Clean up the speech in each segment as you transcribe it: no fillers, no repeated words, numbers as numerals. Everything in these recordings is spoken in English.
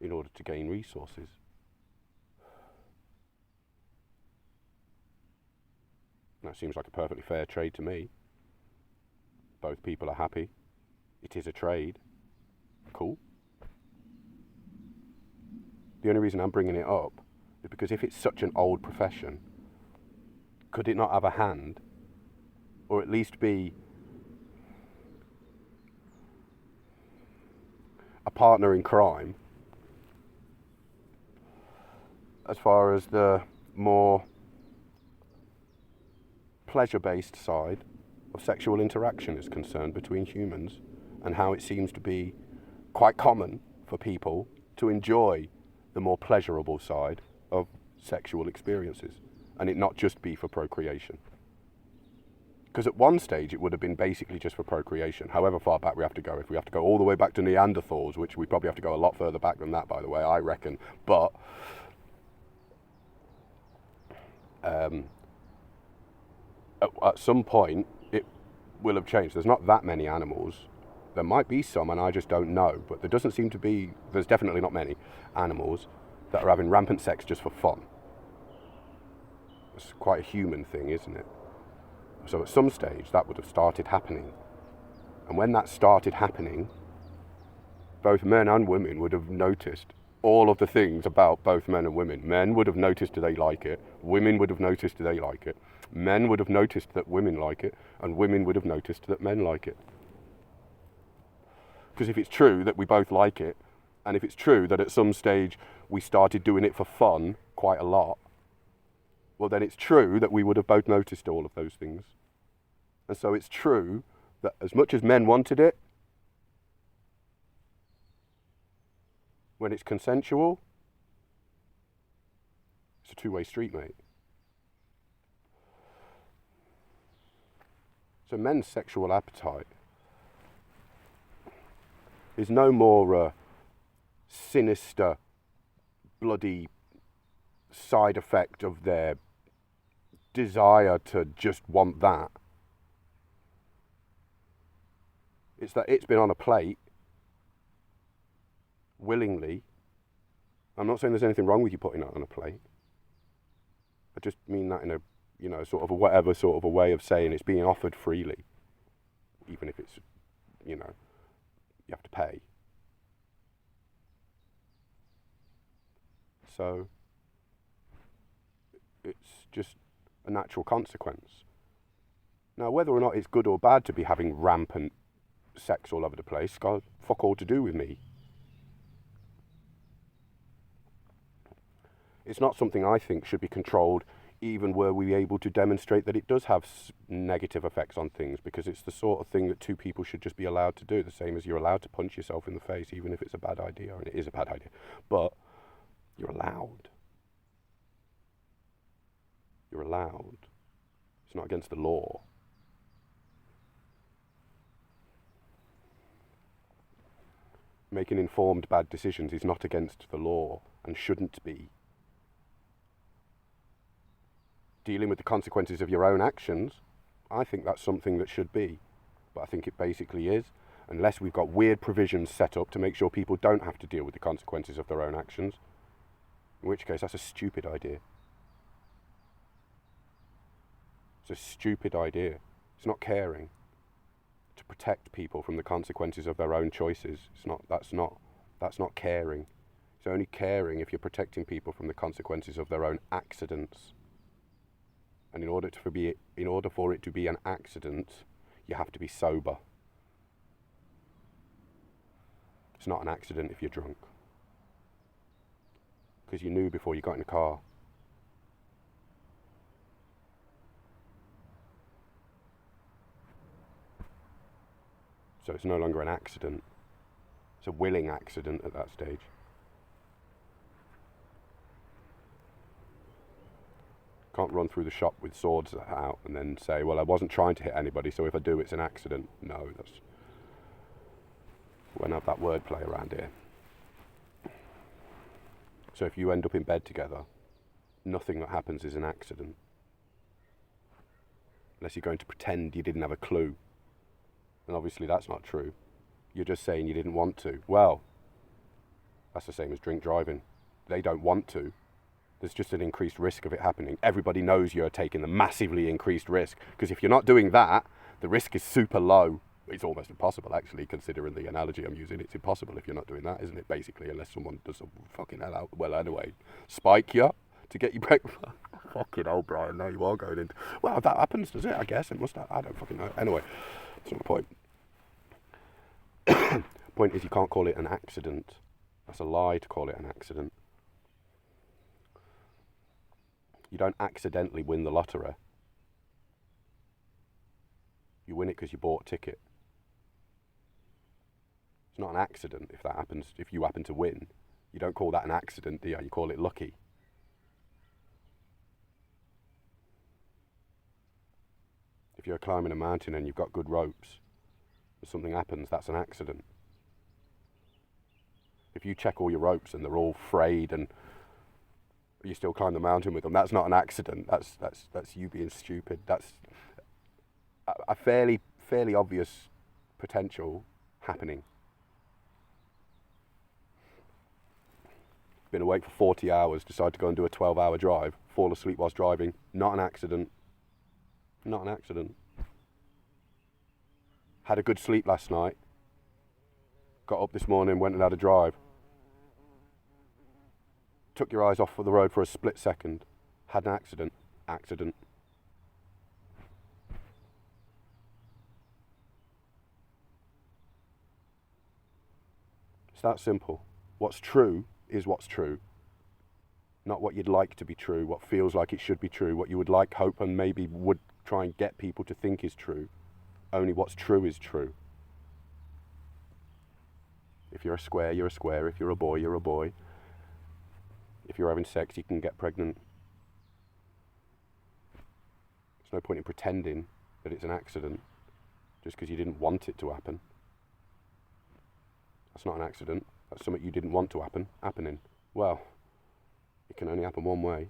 in order to gain resources. That seems like a perfectly fair trade to me. Both people are happy. It is a trade. Cool. The only reason I'm bringing it up is because if it's such an old profession, could it not have a hand, or at least be a partner in crime, as far as the more pleasure-based side of sexual interaction is concerned between humans, and how it seems to be quite common for people to enjoy the more pleasurable side of sexual experiences, and it not just be for procreation. Because at one stage it would have been basically just for procreation, however far back we have to go. If we have to go all the way back to Neanderthals, which we probably have to go a lot further back than that, by the way, I reckon, but at some point it will have changed. There's not that many animals. There might be some, and I just don't know, but there doesn't seem to be, there's definitely not many animals that are having rampant sex just for fun. It's quite a human thing, isn't it? So at some stage that would have started happening. And when that started happening, both men and women would have noticed all of the things about both men and women. Men would have noticed they like it. Women would have noticed they like it. Men would have noticed that women like it. And women would have noticed that men like it. Because if it's true that we both like it, and if it's true that at some stage we started doing it for fun quite a lot, well then it's true that we would have both noticed all of those things. And so it's true that as much as men wanted it, when it's consensual, it's a two-way street, mate. So men's sexual appetite is no more a sinister, bloody side effect of their desire to just want that. It's that it's been on a plate willingly. I'm not saying there's anything wrong with you putting it on a plate. I just mean that in a, sort of a whatever sort of a way of saying it's being offered freely, even if it's, you have to pay. So it's just a natural consequence. Now, whether or not it's good or bad to be having rampant sex all over the place, got fuck all to do with me. It's not something I think should be controlled, even were we able to demonstrate that it does have negative effects on things, because it's the sort of thing that two people should just be allowed to do, the same as you're allowed to punch yourself in the face, even if it's a bad idea, and it is a bad idea. But you're allowed. You're allowed. It's not against the law. Making informed bad decisions is not against the law and shouldn't be. Dealing with the consequences of your own actions, I think that's something that should be. But I think it basically is, unless we've got weird provisions set up to make sure people don't have to deal with the consequences of their own actions, in which case that's a stupid idea. It's a stupid idea. It's not caring. To protect people from the consequences of their own choices. That's not caring. It's only caring if you're protecting people from the consequences of their own accidents. And in order for it to be an accident, you have to be sober. It's not an accident if you're drunk. Because you knew before you got in the car. So it's no longer an accident. It's a willing accident at that stage. Can't run through the shop with swords out and then say, well, I wasn't trying to hit anybody, so if I do, it's an accident. No, we won't have that wordplay around here. So if you end up in bed together, nothing that happens is an accident. Unless you're going to pretend you didn't have a clue. And obviously that's not true. You're just saying you didn't want to. Well, That's the same as drink driving. They don't want to. There's just an increased risk of it happening. Everybody knows you're taking the massively increased risk, because if you're not doing that, the risk is super low. It's almost impossible, actually, considering the analogy I'm using. It's impossible if you're not doing that, isn't it, basically, unless someone does some fucking hell out. Well, anyway, spike you to get you break. Fucking hell, Brian, now you are going into... Well, that happens, does it? I guess it must. I don't fucking know. Anyway, that's not the point. Point is, you can't call it an accident. That's a lie to call it an accident. You don't accidentally win the lottery. You win it because you bought a ticket. It's not an accident if that happens. If you happen to win, you don't call that an accident, do you? You call it lucky. If you're climbing a mountain and you've got good ropes, and something happens, that's an accident. If you check all your ropes and they're all frayed and you still climb the mountain with them, that's not an accident. That's you being stupid. That's a fairly obvious potential happening. Been awake for 40 hours, decide to go and do a 12-hour drive, fall asleep whilst driving, not an accident. Not an accident. Had a good sleep last night, got up this morning, went and had a drive. Took your eyes off of the road for a split second, had an accident. Accident. It's that simple. What's true is what's true. Not what you'd like to be true, what feels like it should be true, what you would like, hope, and maybe would try and get people to think is true. Only what's true is true. If you're a square, you're a square. If you're a boy, you're a boy. If you're having sex, you can get pregnant. There's no point in pretending that it's an accident just because you didn't want it to happen. That's not an accident. That's something you didn't want to happen, happening. Well, it can only happen one way.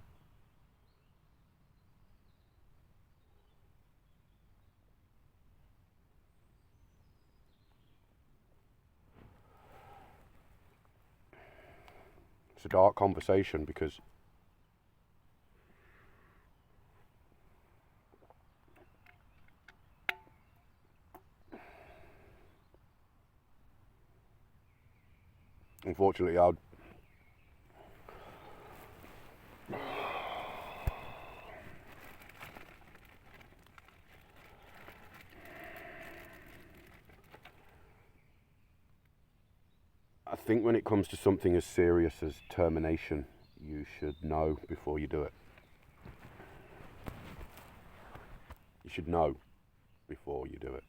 It's a dark conversation because unfortunately I think when it comes to something as serious as termination, you should know before you do it. You should know before you do it.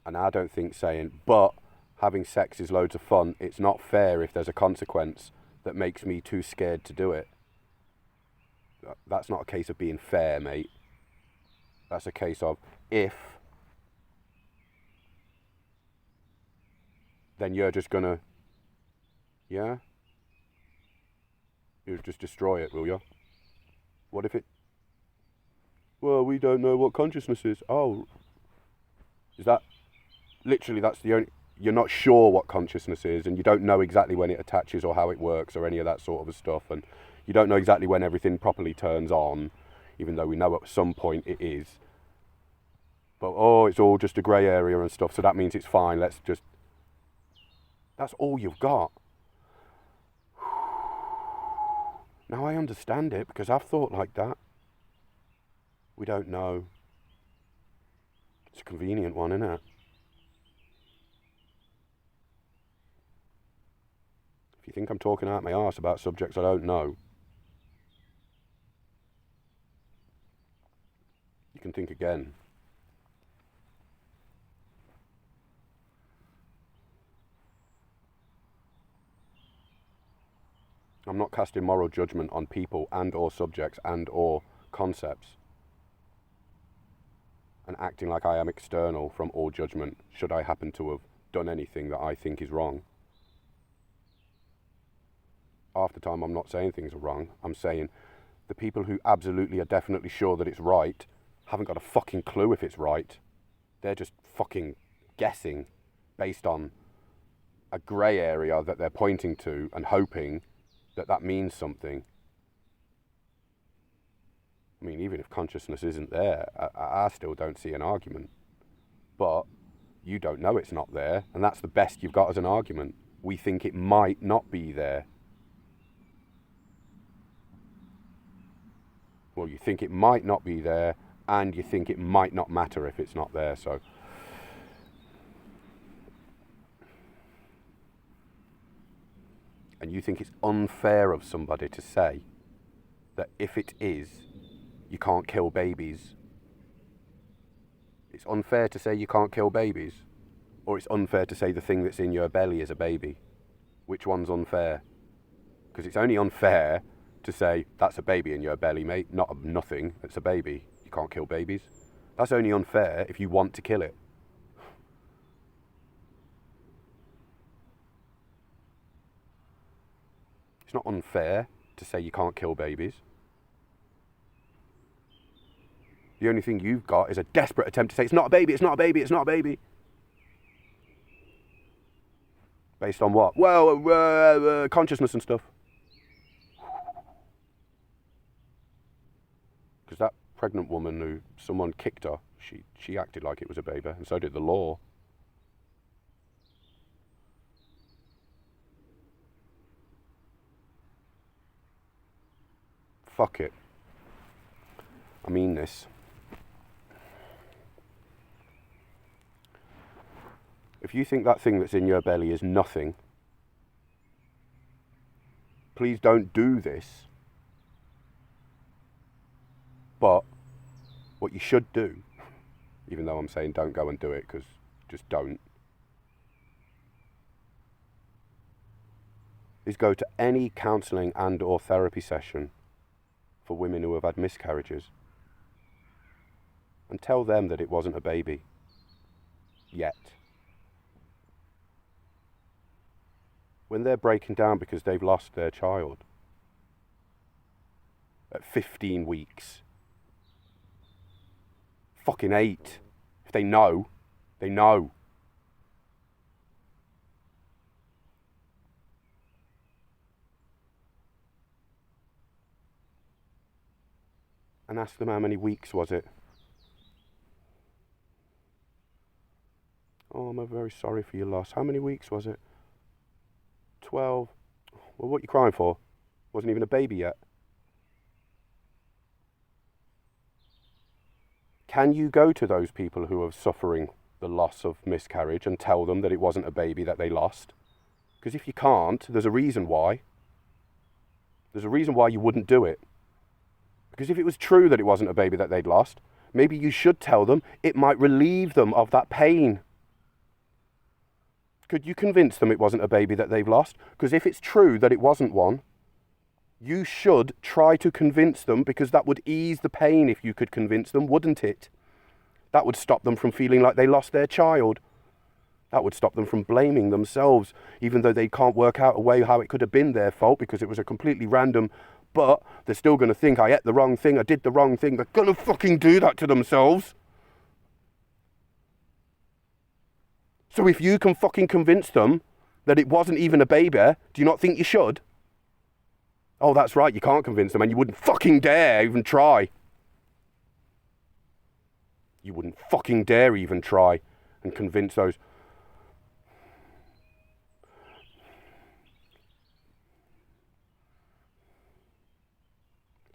And I don't think saying, but having sex is loads of fun, it's not fair if there's a consequence that makes me too scared to do it. That's not a case of being fair, mate. That's a case of, if, then you're just gonna, yeah? You'll just destroy it, will you? What if it, well, we don't know what consciousness is. Oh, is that, literally that's the only, you're not sure what consciousness is, and you don't know exactly when it attaches or how it works or any of that sort of stuff, and you don't know exactly when everything properly turns on, even though we know at some point it is. But, oh, it's all just a grey area and stuff, so that means it's fine, let's just... That's all you've got. Now I understand it, because I've thought like that. We don't know. It's a convenient one, isn't it? If you think I'm talking out my arse about subjects I don't know, you can think again. I'm not casting moral judgment on people and or subjects and or concepts and acting like I am external from all judgment should I happen to have done anything that I think is wrong. Half the time I'm not saying things are wrong. I'm saying the people who absolutely are definitely sure that it's right haven't got a fucking clue if it's right. They're just fucking guessing based on a grey area that they're pointing to and hoping that that means something. I mean, even if consciousness isn't there, I still don't see an argument. But you don't know it's not there, and that's the best you've got as an argument. We think it might not be there. Well, you think it might not be there, and you think it might not matter if it's not there, so... And you think it's unfair of somebody to say that if it is, you can't kill babies. It's unfair to say you can't kill babies. Or it's unfair to say the thing that's in your belly is a baby. Which one's unfair? Because it's only unfair to say, that's a baby in your belly, mate. Not nothing, it's a baby. You can't kill babies. That's only unfair if you want to kill it. It's not unfair to say you can't kill babies. The only thing you've got is a desperate attempt to say, it's not a baby, it's not a baby, it's not a baby. Based on what? Well, consciousness and stuff. Because that pregnant woman who someone kicked her, she acted like it was a baby, and so did the law. Fuck it. I mean this. If you think that thing that's in your belly is nothing, please don't do this. But what you should do, even though I'm saying don't go and do it, because just don't, is go to any counselling and or therapy session for women who have had miscarriages and tell them that it wasn't a baby yet. When they're breaking down because they've lost their child at 15 weeks, fucking 8, if they know, they know. And ask them how many weeks was it. Oh, I'm very sorry for your loss. How many weeks was it? 12. Well, what are you crying for? Wasn't even a baby yet. Can you go to those people who are suffering the loss of miscarriage and tell them that it wasn't a baby that they lost? Because if you can't, there's a reason why. There's a reason why you wouldn't do it. Because if it was true that it wasn't a baby that they'd lost, maybe you should tell them. It might relieve them of that pain. Could you convince them it wasn't a baby that they've lost? Because if it's true that it wasn't one, you should try to convince them, because that would ease the pain if you could convince them, wouldn't it? That would stop them from feeling like they lost their child. That would stop them from blaming themselves, even though they can't work out a way how it could have been their fault because it was a completely random, but they're still going to think I ate the wrong thing, I did the wrong thing. They're going to fucking do that to themselves. So if you can fucking convince them that it wasn't even a baby, do you not think you should? Oh, that's right, you can't convince them, and you wouldn't fucking dare even try. You wouldn't fucking dare even try and convince those.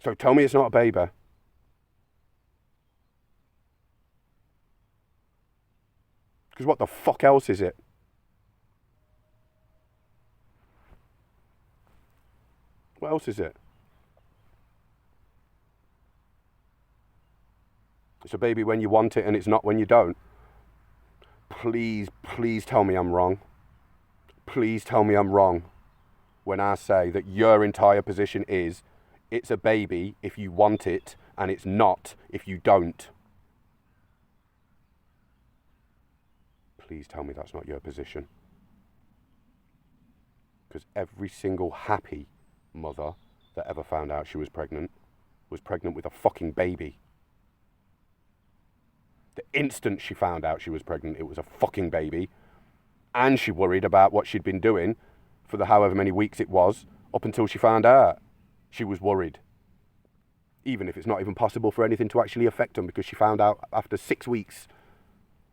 So tell me it's not a baby. Because what the fuck else is it? What else is it? It's a baby when you want it and it's not when you don't. Please, please tell me I'm wrong. Please tell me I'm wrong when I say that your entire position is it's a baby if you want it and it's not if you don't. Please tell me that's not your position. Because every single happy mother that ever found out she was pregnant with a fucking baby. The instant she found out she was pregnant, it was a fucking baby. And she worried about what she'd been doing for the however many weeks it was, up until she found out. She was worried. Even if it's not even possible for anything to actually affect them, because she found out after 6 weeks.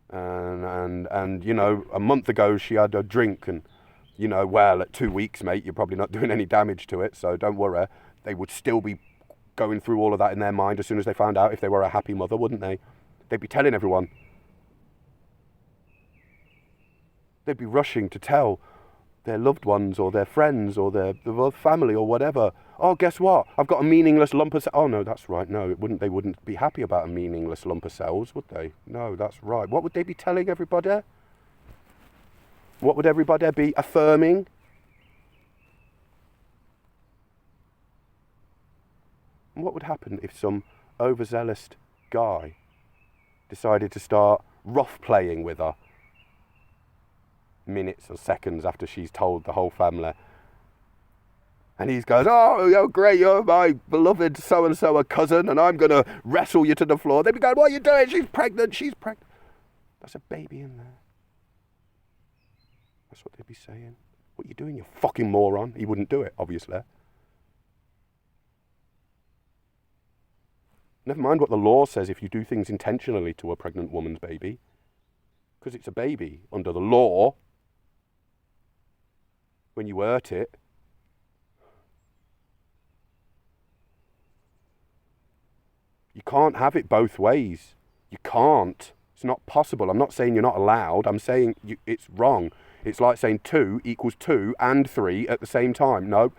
And you know, a month ago she had a drink, and, you know, well, at 2 weeks, mate, you're probably not doing any damage to it, so don't worry. They would still be going through all of that in their mind as soon as they found out, if they were a happy mother, wouldn't they? They'd be telling everyone. They'd be rushing to tell their loved ones or their friends or their family or whatever. Oh, guess what? I've got a meaningless lump of cells. Oh, no, that's right. No, they wouldn't be happy about a meaningless lump of cells, would they? No, that's right. What would they be telling everybody? What would everybody be affirming? And what would happen if some overzealous guy decided to start rough playing with her minutes or seconds after she's told the whole family, and he goes, oh great, you're my beloved so-and-so, a cousin, and I'm going to wrestle you to the floor. They'd be going, what are you doing? She's pregnant. That's a baby in there. That's what they'd be saying. What are you doing, you fucking moron? He wouldn't do it, obviously. Never mind what the law says if you do things intentionally to a pregnant woman's baby, because it's a baby under the law. When you hurt it, you can't have it both ways. You can't. It's not possible. I'm not saying you're not allowed. I'm saying it's wrong. It's like saying 2 equals 2 and 3 at the same time. No,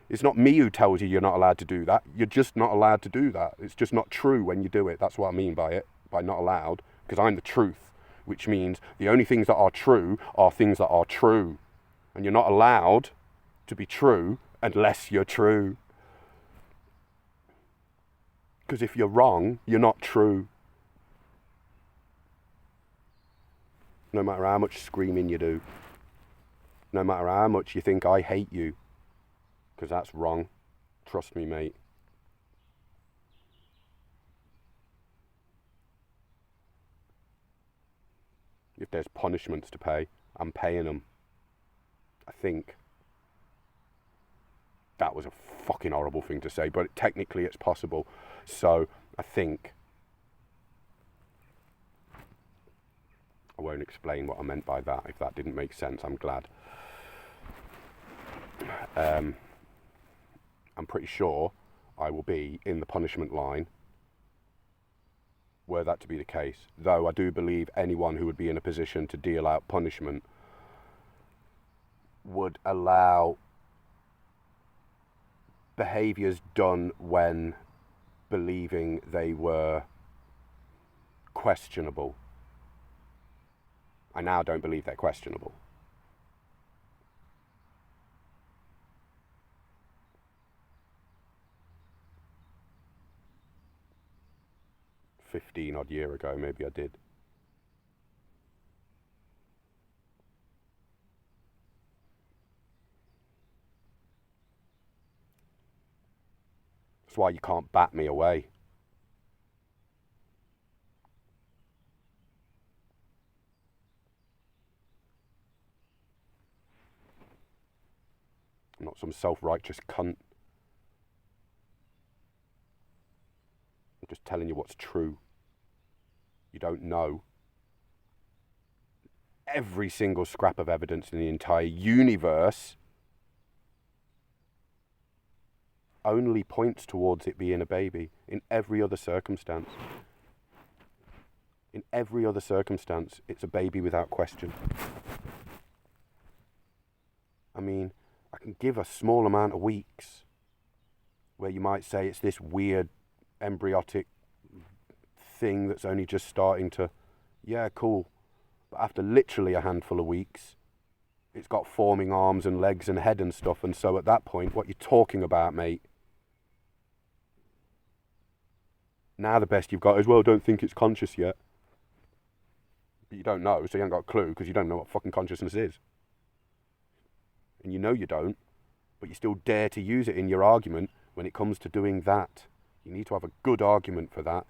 it's not me who tells you you're not allowed to do that. You're just not allowed to do that. It's just not true when you do it. That's what I mean by it, by not allowed, because I'm the truth, which means the only things that are true are things that are true. And you're not allowed to be true unless you're true. Because if you're wrong, you're not true. No matter how much screaming you do. No matter how much you think I hate you. Because that's wrong. Trust me, mate. If there's punishments to pay, I'm paying them. I think. That was a fucking horrible thing to say, but technically it's possible. So I think. I won't explain what I meant by that. If that didn't make sense, I'm glad. I'm pretty sure I will be in the punishment line were that to be the case. Though I do believe anyone who would be in a position to deal out punishment would allow behaviours done when believing they were questionable. I now don't believe they're questionable. Odd year ago, maybe I did. That's why you can't bat me away. I'm not some self-righteous cunt. I'm just telling you what's true. You don't know. Every single scrap of evidence in the entire universe only points towards it being a baby in every other circumstance. In every other circumstance, it's a baby without question. I mean, I can give a small amount of weeks where you might say it's this weird embryotic thing that's only just starting to, yeah, cool. But after literally a handful of weeks, it's got forming arms and legs and head and stuff. And so at that point, what you're talking about, mate, now the best you've got is, well, don't think it's conscious yet. But you don't know, so you haven't got a clue because you don't know what fucking consciousness is. And you know you don't, but you still dare to use it in your argument when it comes to doing that. You need to have a good argument for that.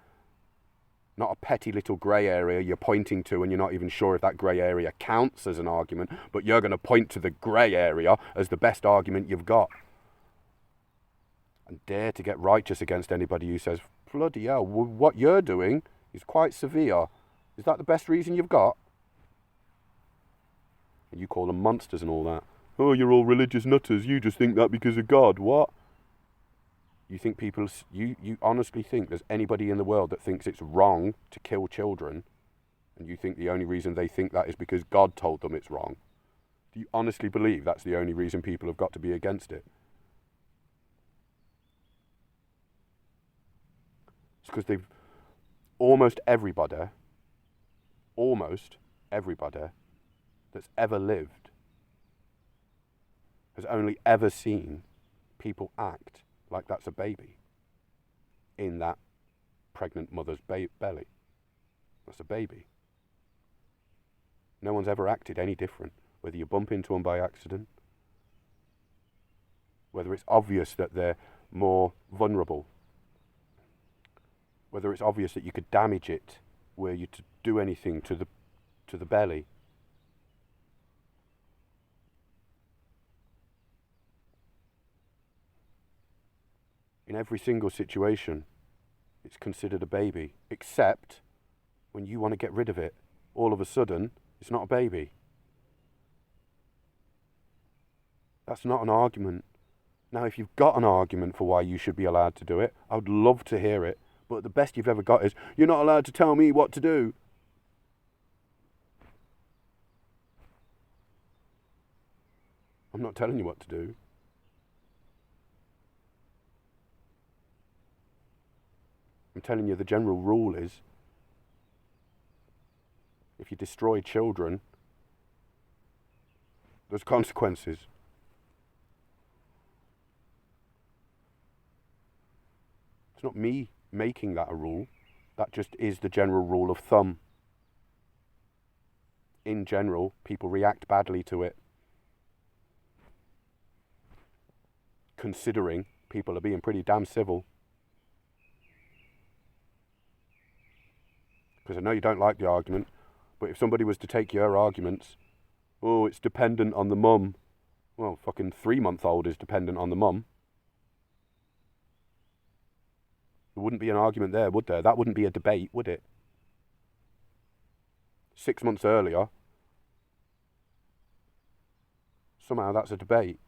not a petty little grey area you're pointing to and you're not even sure if that grey area counts as an argument, but you're going to point to the grey area as the best argument you've got. And dare to get righteous against anybody who says, bloody hell, what you're doing is quite severe. Is that the best reason you've got? And you call them monsters and all that. Oh, you're all religious nutters. You just think that because of God. What? You think people, you honestly think there's anybody in the world that thinks it's wrong to kill children, and you think the only reason they think that is because God told them it's wrong? Do you honestly believe that's the only reason people have got to be against it? It's because they've, almost everybody that's ever lived has only ever seen people act like that's a baby in that pregnant mother's belly. That's a baby. No one's ever acted any different, whether you bump into them by accident, whether it's obvious that they're more vulnerable, whether it's obvious that you could damage it were you to do anything to the belly. In every single situation, it's considered a baby, except when you want to get rid of it. All of a sudden, it's not a baby. That's not an argument. Now, if you've got an argument for why you should be allowed to do it, I would love to hear it. But the best you've ever got is, you're not allowed to tell me what to do. I'm not telling you what to do. I'm telling you the general rule is, if you destroy children, there's consequences. It's not me making that a rule. That just is the general rule of thumb. In general, people react badly to it, considering people are being pretty damn civil. Because I know you don't like the argument, but if somebody was to take your arguments, oh, it's dependent on the mum. Well, fucking 3-month-old is dependent on the mum. There wouldn't be an argument there, would there? That wouldn't be a debate, would it? 6 months earlier, somehow that's a debate.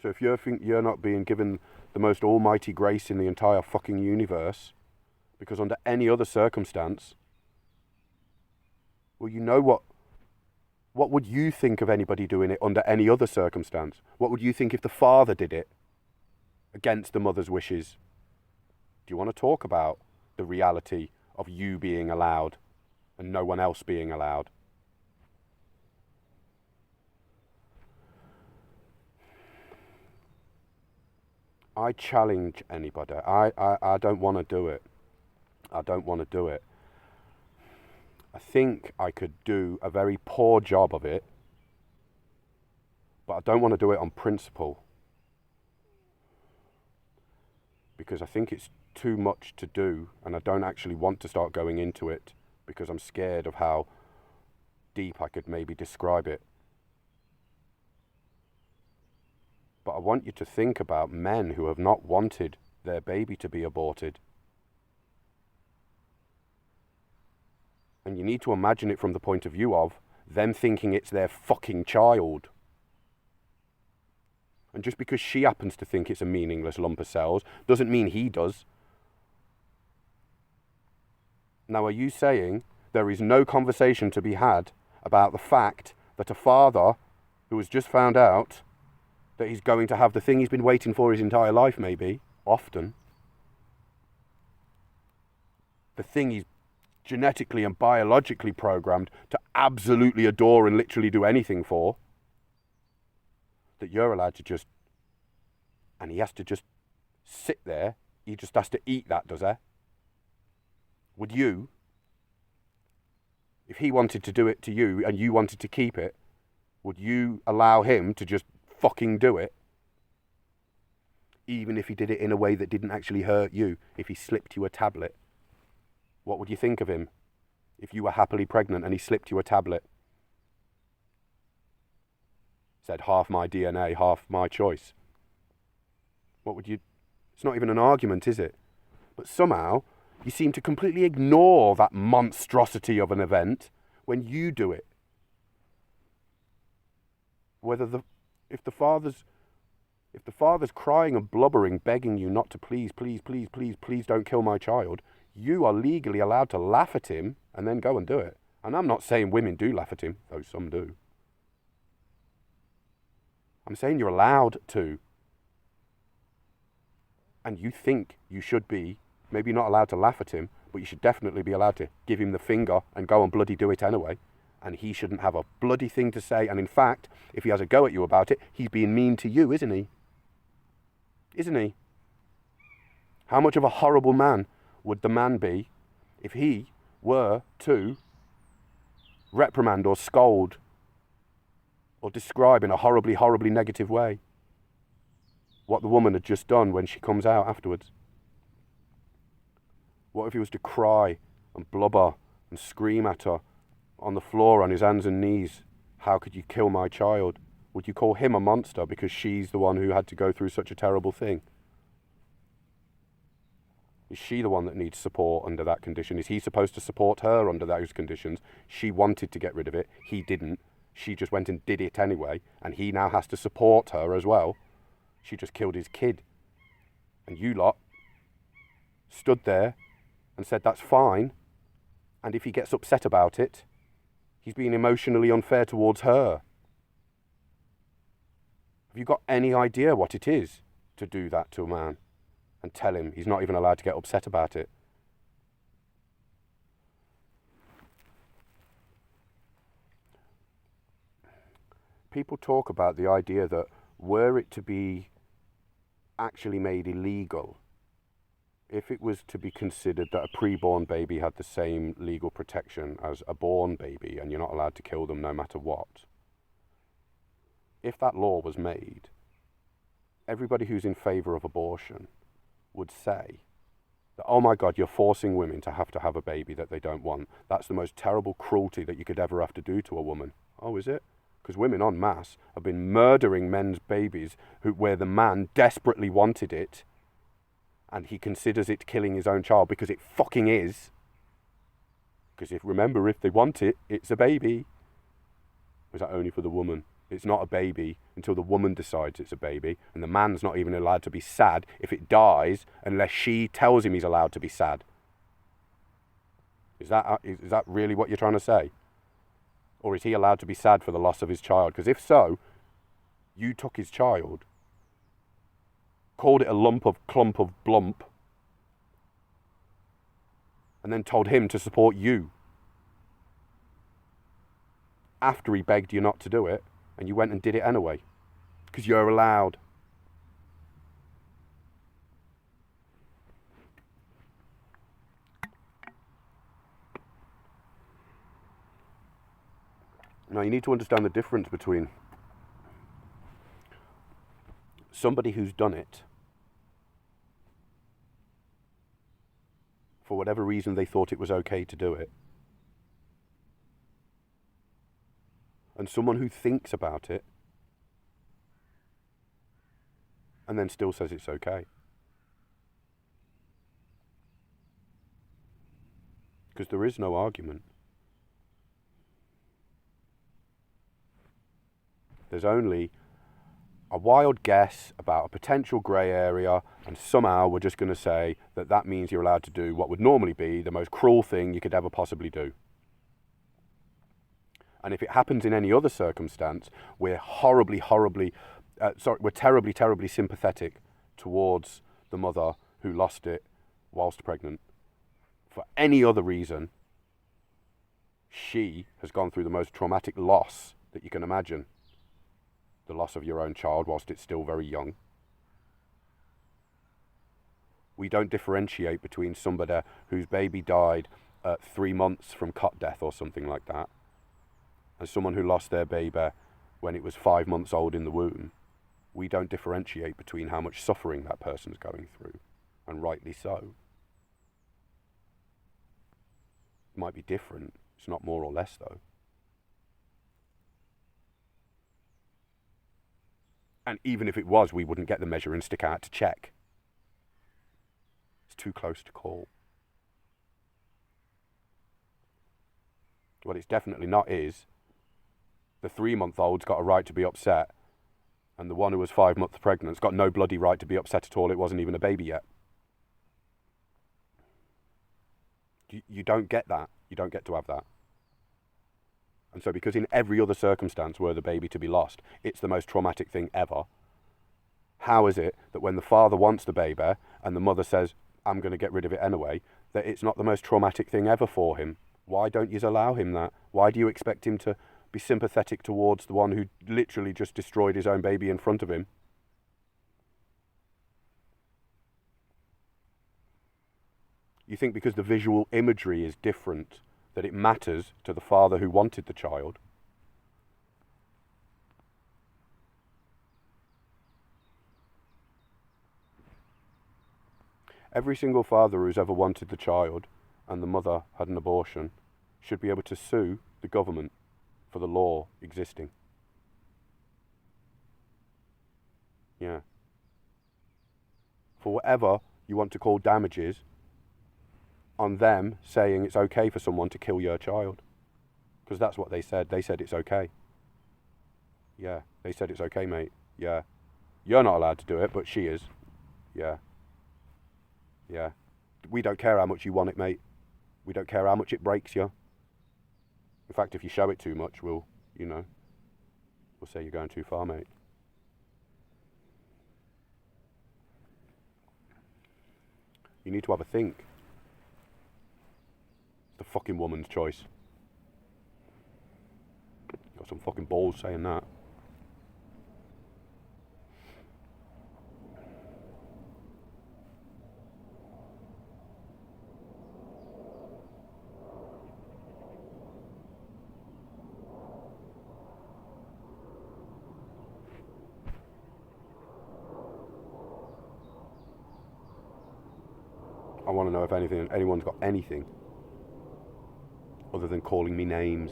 So if you think you're not being given the most almighty grace in the entire fucking universe, because under any other circumstance, well, you know what would you think of anybody doing it under any other circumstance? What would you think if the father did it against the mother's wishes? Do you want to talk about the reality of you being allowed and no one else being allowed? I challenge anybody. I don't want to do it. I don't want to do it. I think I could do a very poor job of it, but I don't want to do it on principle, because I think it's too much to do, and I don't actually want to start going into it because I'm scared of how deep I could maybe describe it. But I want you to think about men who have not wanted their baby to be aborted. And you need to imagine it from the point of view of them thinking it's their fucking child. And just because she happens to think it's a meaningless lump of cells doesn't mean he does. Now, are you saying there is no conversation to be had about the fact that a father who has just found out that he's going to have the thing he's been waiting for his entire life, maybe, often, the thing he's genetically and biologically programmed to absolutely adore and literally do anything for, that you're allowed to just, and he has to just sit there, he just has to eat that, does he? Would you, if he wanted to do it to you and you wanted to keep it, would you allow him to just fucking do it? even if he did it in a way that didn't actually hurt you. If he slipped you a tablet, what would you think of him? If you were happily pregnant and he slipped you a tablet, said half my DNA, half my choice, what would you... It's not even an argument, is it? But somehow you seem to completely ignore that monstrosity of an event when you do it. If the father's crying and blubbering, begging you not to please don't kill my child, you are legally allowed to laugh at him and then go and do it. And I'm not saying women do laugh at him, though some do. I'm saying you're allowed to. And you think you should be, maybe not allowed to laugh at him, but you should definitely be allowed to give him the finger and go and bloody do it anyway. And he shouldn't have a bloody thing to say. And in fact, if he has a go at you about it, he's being mean to you, isn't he? Isn't he? How much of a horrible man would the man be if he were to reprimand or scold or describe in a horribly, horribly negative way what the woman had just done when she comes out afterwards? What if he was to cry and blubber and scream at her on the floor on his hands and knees? How could you kill my child? Would you call him a monster because she's the one who had to go through such a terrible thing? Is she the one that needs support under that condition? Is he supposed to support her under those conditions? She wanted to get rid of it. He didn't. She just went and did it anyway, and he now has to support her as well. She just killed his kid. And you lot stood there and said that's fine, and if he gets upset about it, he's being emotionally unfair towards her. Have you got any idea what it is to do that to a man and tell him he's not even allowed to get upset about it? People talk about the idea that were it to be actually made illegal, if it was to be considered that a preborn baby had the same legal protection as a born baby and you're not allowed to kill them no matter what, if that law was made, everybody who's in favour of abortion would say that, oh my God, you're forcing women to have a baby that they don't want. That's the most terrible cruelty that you could ever have to do to a woman. Oh, is it? Because women en masse have been murdering men's babies where the man desperately wanted it, and he considers it killing his own child because it fucking is. Because if they want it, it's a baby. Or is that only for the woman? It's not a baby until the woman decides it's a baby, and the man's not even allowed to be sad if it dies unless she tells him he's allowed to be sad. Is that really what you're trying to say? Or is he allowed to be sad for the loss of his child? Because if so, you took his child, called it a clump of blump, and then told him to support you after he begged you not to do it, and you went and did it anyway, because you're allowed. Now, you need to understand the difference between somebody who's done it for whatever reason they thought it was okay to do it, and someone who thinks about it and then still says it's okay. Because there is no argument. There's only a wild guess about a potential grey area, and somehow we're just going to say that that means you're allowed to do what would normally be the most cruel thing you could ever possibly do. And if it happens in any other circumstance, we're we're terribly, terribly sympathetic towards the mother who lost it whilst pregnant. For any other reason, she has gone through the most traumatic loss that you can imagine. The loss of your own child whilst it's still very young. We don't differentiate between somebody whose baby died at 3 months from cot death or something like that, and someone who lost their baby when it was 5 months old in the womb. we don't differentiate between how much suffering that person's going through, and rightly so. It might be different, it's not more or less though. And even if it was, we wouldn't get the measuring stick out to check. It's too close to call. What it's definitely not is the 3-month-old's got a right to be upset, and the one who was 5 months pregnant's got no bloody right to be upset at all. It wasn't even a baby yet. You don't get that. You don't get to have that. And so because in every other circumstance were the baby to be lost, it's the most traumatic thing ever, how is it that when the father wants the baby and the mother says, I'm going to get rid of it anyway, that it's not the most traumatic thing ever for him? Why don't you allow him that? Why do you expect him to be sympathetic towards the one who literally just destroyed his own baby in front of him? You think because the visual imagery is different that it matters to the father who wanted the child? Every single father who's ever wanted the child and the mother had an abortion should be able to sue the government for the law existing. Yeah. For whatever you want to call damages on them saying it's okay for someone to kill your child. Because that's what they said. They said it's okay. Yeah, they said it's okay, mate. Yeah. You're not allowed to do it, but she is. Yeah. Yeah. We don't care how much you want it, mate. We don't care how much it breaks you. In fact, if you show it too much, we'll say you're going too far, mate. You need to have a think. It's the fucking woman's choice. Got some fucking balls saying that. I want to know if anyone's got anything other than calling me names.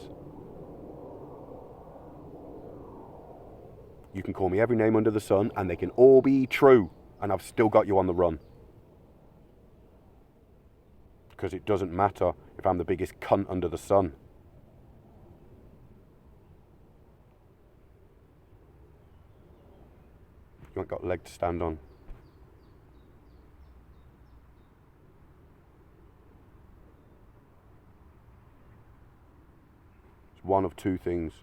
You can call me every name under the sun and they can all be true, and I've still got you on the run. Because it doesn't matter if I'm the biggest cunt under the sun. You ain't got a leg to stand on. It's one of two things.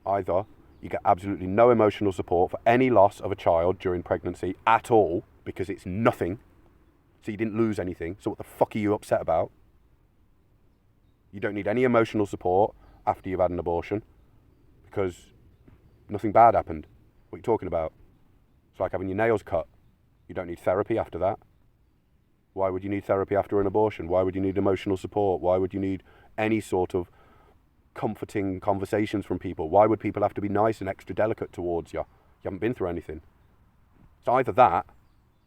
Either you get absolutely no emotional support for any loss of a child during pregnancy at all, because it's nothing, so you didn't lose anything, so what the fuck are you upset about? You don't need any emotional support after you've had an abortion, because nothing bad happened. What are you talking about? It's like having your nails cut. You don't need therapy after that. Why would you need therapy after an abortion? Why would you need emotional support? Why would you need any sort of comforting conversations from people? Why would people have to be nice and extra delicate towards you? You haven't been through anything. It's either that,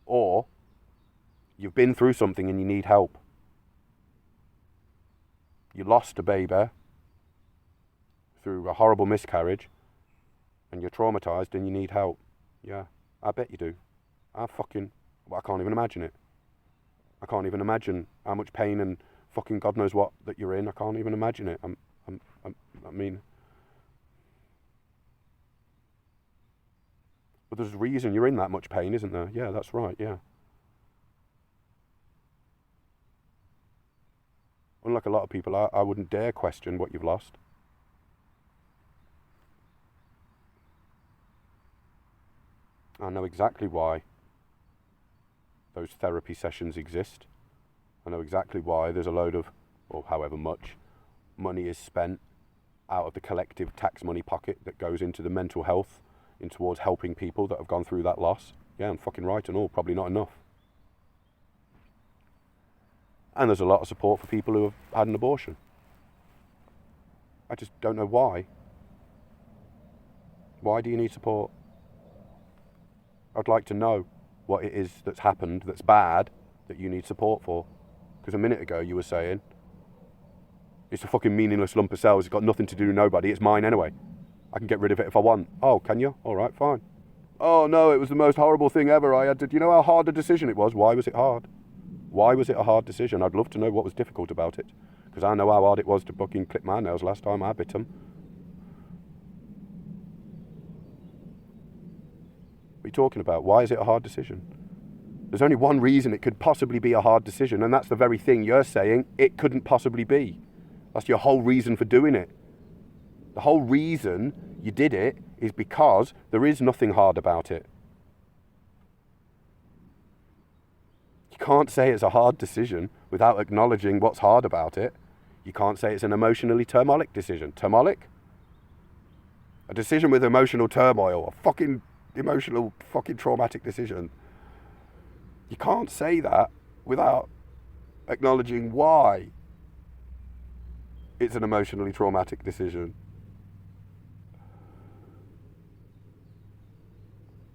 or you've been through something and you need help. You lost a baby through a horrible miscarriage and you're traumatized and you need help. Yeah, I bet you do. I can't even imagine it. I can't even imagine how much pain and fucking God knows what that you're in. I can't even imagine it. I mean, but there's a reason you're in that much pain, isn't there? Yeah, that's right, yeah. Unlike a lot of people, I wouldn't dare question what you've lost. I know exactly why those therapy sessions exist. I know exactly why there's a load of, or however much, money is spent out of the collective tax money pocket that goes into the mental health, in towards helping people that have gone through that loss. Yeah, I'm fucking right and all, probably not enough. And there's a lot of support for people who have had an abortion. I just don't know why. Why do you need support? I'd like to know what it is that's happened that's bad that you need support for. Because a minute ago you were saying, it's a fucking meaningless lump of cells, it's got nothing to do with nobody, it's mine anyway. I can get rid of it if I want. Oh, can you? Alright, fine. Oh no, it was the most horrible thing ever. I had to, do you know how hard a decision it was? Why was it hard? Why was it a hard decision? I'd love to know what was difficult about it. Because I know how hard it was to fucking clip my nails last time I bit them. What are you talking about? Why is it a hard decision? There's only one reason it could possibly be a hard decision, and that's the very thing you're saying it couldn't possibly be. That's your whole reason for doing it. The whole reason you did it is because there is nothing hard about it. You can't say it's a hard decision without acknowledging what's hard about it. You can't say it's an emotionally turmoilic decision. Turmoilic? A decision with emotional turmoil, a fucking emotional, fucking traumatic decision. You can't say that without acknowledging why it's an emotionally traumatic decision.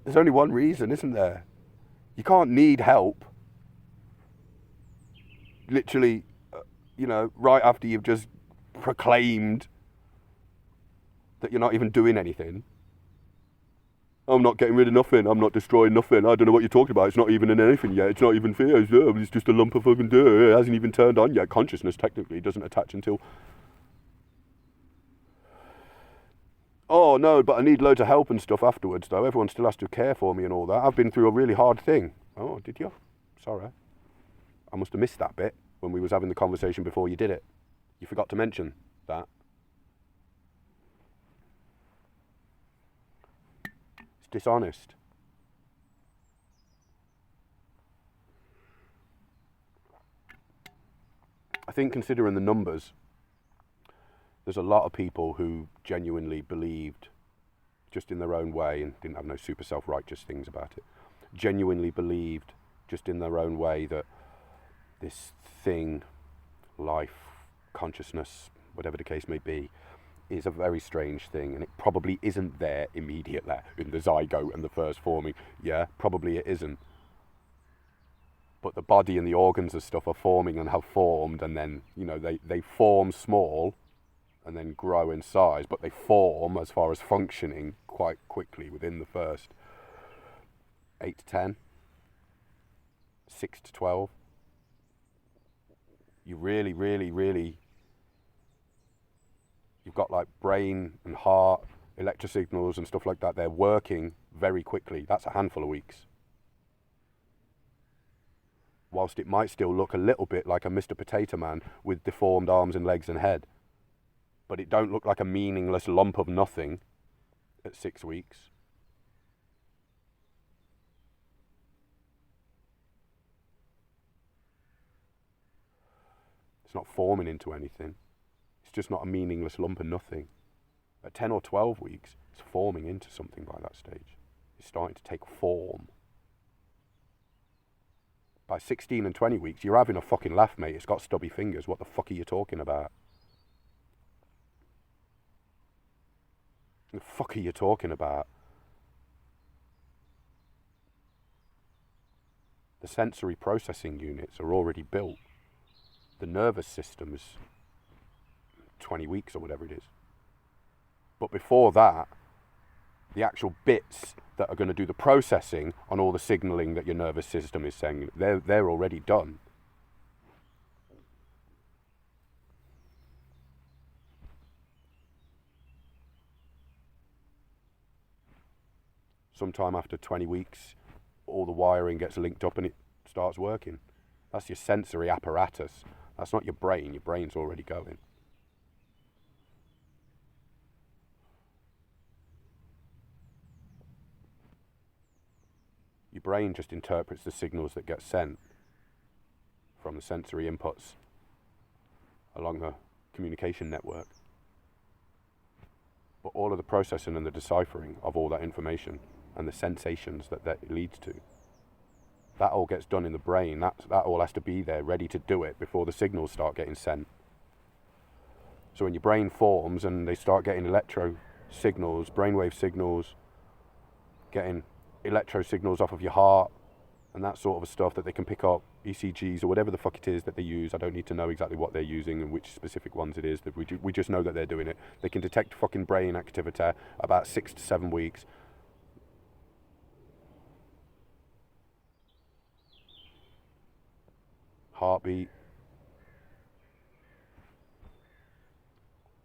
There's only one reason, isn't there? You can't need help literally, right after you've just proclaimed that you're not even doing anything. I'm not getting rid of nothing. I'm not destroying nothing. I don't know what you're talking about. It's not even in anything yet. It's not even fear. It's just a lump of fucking dirt. It hasn't even turned on yet. Consciousness technically doesn't attach until... Oh no, but I need loads of help and stuff afterwards though. Everyone still has to care for me and all that. I've been through a really hard thing. Oh, did you? Sorry. I must have missed that bit when we was having the conversation before you did it. You forgot to mention that. Dishonest. I think considering the numbers, there's a lot of people who genuinely believed just in their own way and didn't have no super self-righteous things about it, genuinely believed just in their own way that this thing, life, consciousness, whatever the case may be, is a very strange thing, and it probably isn't there immediately in the zygote and the first forming. Yeah, probably it isn't. But the body and the organs and stuff are forming and have formed, and then, they form small and then grow in size, but they form as far as functioning quite quickly within the first 8 to 10, 6 to 12. You really, really, really... You've got like brain and heart, electrosignals and stuff like that. They're working very quickly. That's a handful of weeks. Whilst it might still look a little bit like a Mr. Potato Man with deformed arms and legs and head. But it don't look like a meaningless lump of nothing at 6 weeks. It's not forming into anything. It's just not a meaningless lump of nothing. At 10 or 12 weeks, it's forming into something by that stage. It's starting to take form. By 16 and 20 weeks, you're having a fucking laugh, mate. It's got stubby fingers. What the fuck are you talking about? What the fuck are you talking about? The sensory processing units are already built. The nervous system's 20 weeks or whatever it is. But before that, the actual bits that are going to do the processing on all the signalling that your nervous system is saying, they're already done. Sometime after 20 weeks, all the wiring gets linked up and it starts working. That's your sensory apparatus. That's not your brain. Your brain's already going. Your brain just interprets the signals that get sent from the sensory inputs along the communication network. But all of the processing and the deciphering of all that information and the sensations that leads to, that all gets done in the brain. That all has to be there, ready to do it before the signals start getting sent. So when your brain forms and they start getting electro signals, brainwave signals, getting electro signals off of your heart and that sort of stuff that they can pick up, ECGs or whatever the fuck it is that they use. I don't need to know exactly what they're using and which specific ones it is. That we just know that they're doing it. They can detect fucking brain activity about 6 to 7 weeks. Heartbeat.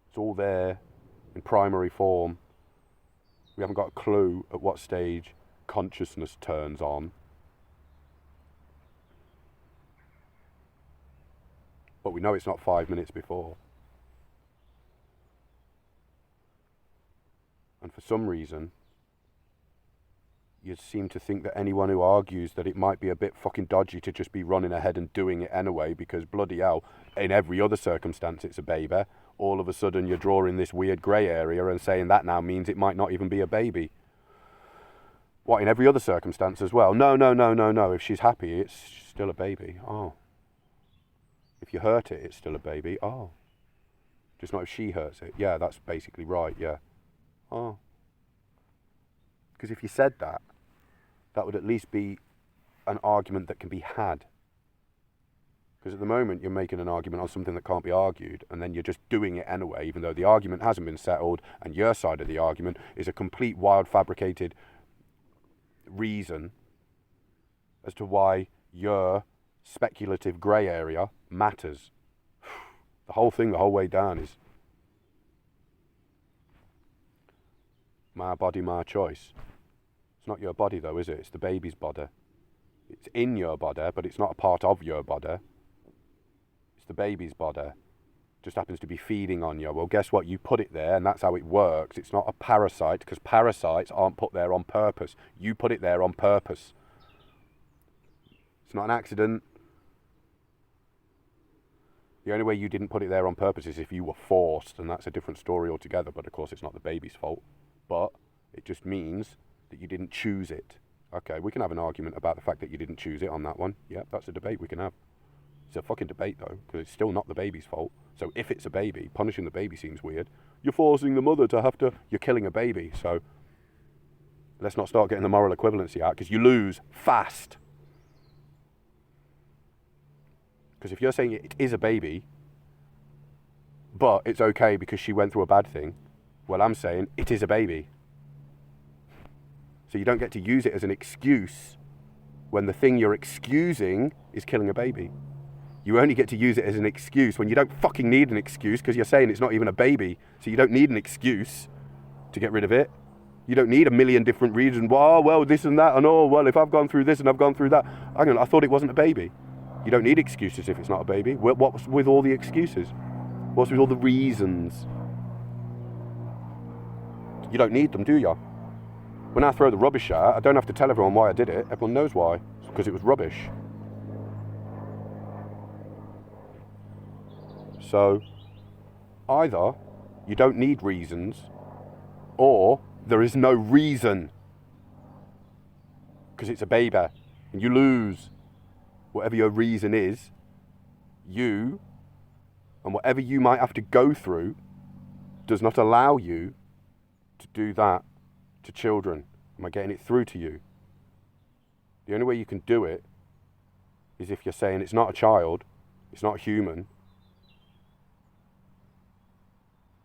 It's all there in primary form. We haven't got a clue at what stage consciousness turns on. But we know it's not 5 minutes before. And for some reason, you seem to think that anyone who argues that it might be a bit fucking dodgy to just be running ahead and doing it anyway, because bloody hell, in every other circumstance it's a baby, all of a sudden you're drawing this weird grey area and saying that now means it might not even be a baby. What, in every other circumstance as well? No. If she's happy, it's still a baby. Oh. If you hurt it, it's still a baby. Oh. Just not if she hurts it. Yeah, that's basically right, yeah. Oh. Because if you said that, that would at least be an argument that can be had. Because at the moment, you're making an argument on something that can't be argued, and then you're just doing it anyway, even though the argument hasn't been settled, and your side of the argument is a complete wild fabricated reason as to why your speculative grey area matters. The whole thing, the whole way down, is my body, my choice. It's not your body though, is it? It's the baby's body. It's in your body, but it's not a part of your body. It's the baby's body. Just happens to be feeding on you. Well, guess what? You put it there, and that's how it works. It's not a parasite, because parasites aren't put there on purpose. You put it there on purpose. It's not an accident. The only way you didn't put it there on purpose is if you were forced, and that's a different story altogether, but of course it's not the baby's fault. But it just means that you didn't choose it. Okay, we can have an argument about the fact that you didn't choose it on that one. Yeah, that's a debate we can have. It's a fucking debate though, because it's still not the baby's fault. So if it's a baby, punishing the baby seems weird. You're forcing the mother to have to, you're killing a baby. So let's not start getting the moral equivalency out, because you lose fast. Because if you're saying it is a baby, but it's okay because she went through a bad thing, well, I'm saying it is a baby. So you don't get to use it as an excuse when the thing you're excusing is killing a baby. You only get to use it as an excuse when you don't fucking need an excuse, because you're saying it's not even a baby. So you don't need an excuse to get rid of it. You don't need a million different reasons. Well, this and that, and oh, well, if I've gone through this and I've gone through that. I thought it wasn't a baby. You don't need excuses if it's not a baby. What's with all the excuses? What's with all the reasons? You don't need them, do you? When I throw the rubbish out, I don't have to tell everyone why I did it. Everyone knows why. It's because it was rubbish. So, either you don't need reasons, or there is no reason. Because it's a baby, and you lose. Whatever your reason is, you, and whatever you might have to go through, does not allow you to do that to children. Am I getting it through to you? The only way you can do it is if you're saying it's not a child, it's not a human.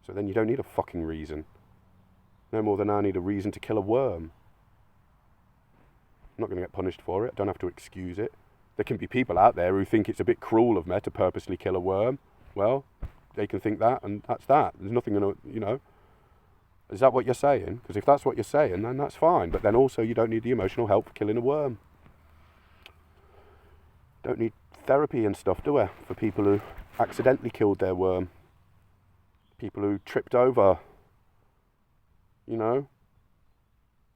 So then you don't need a fucking reason. No more than I need a reason to kill a worm. I'm not going to get punished for it. I don't have to excuse it. There can be people out there who think it's a bit cruel of me to purposely kill a worm. Well, they can think that, and that's that. There's nothing going to, Is that what you're saying? Because if that's what you're saying, then that's fine. But then also you don't need the emotional help for killing a worm. Don't need therapy and stuff, do we? For people who accidentally killed their worm. People who tripped over.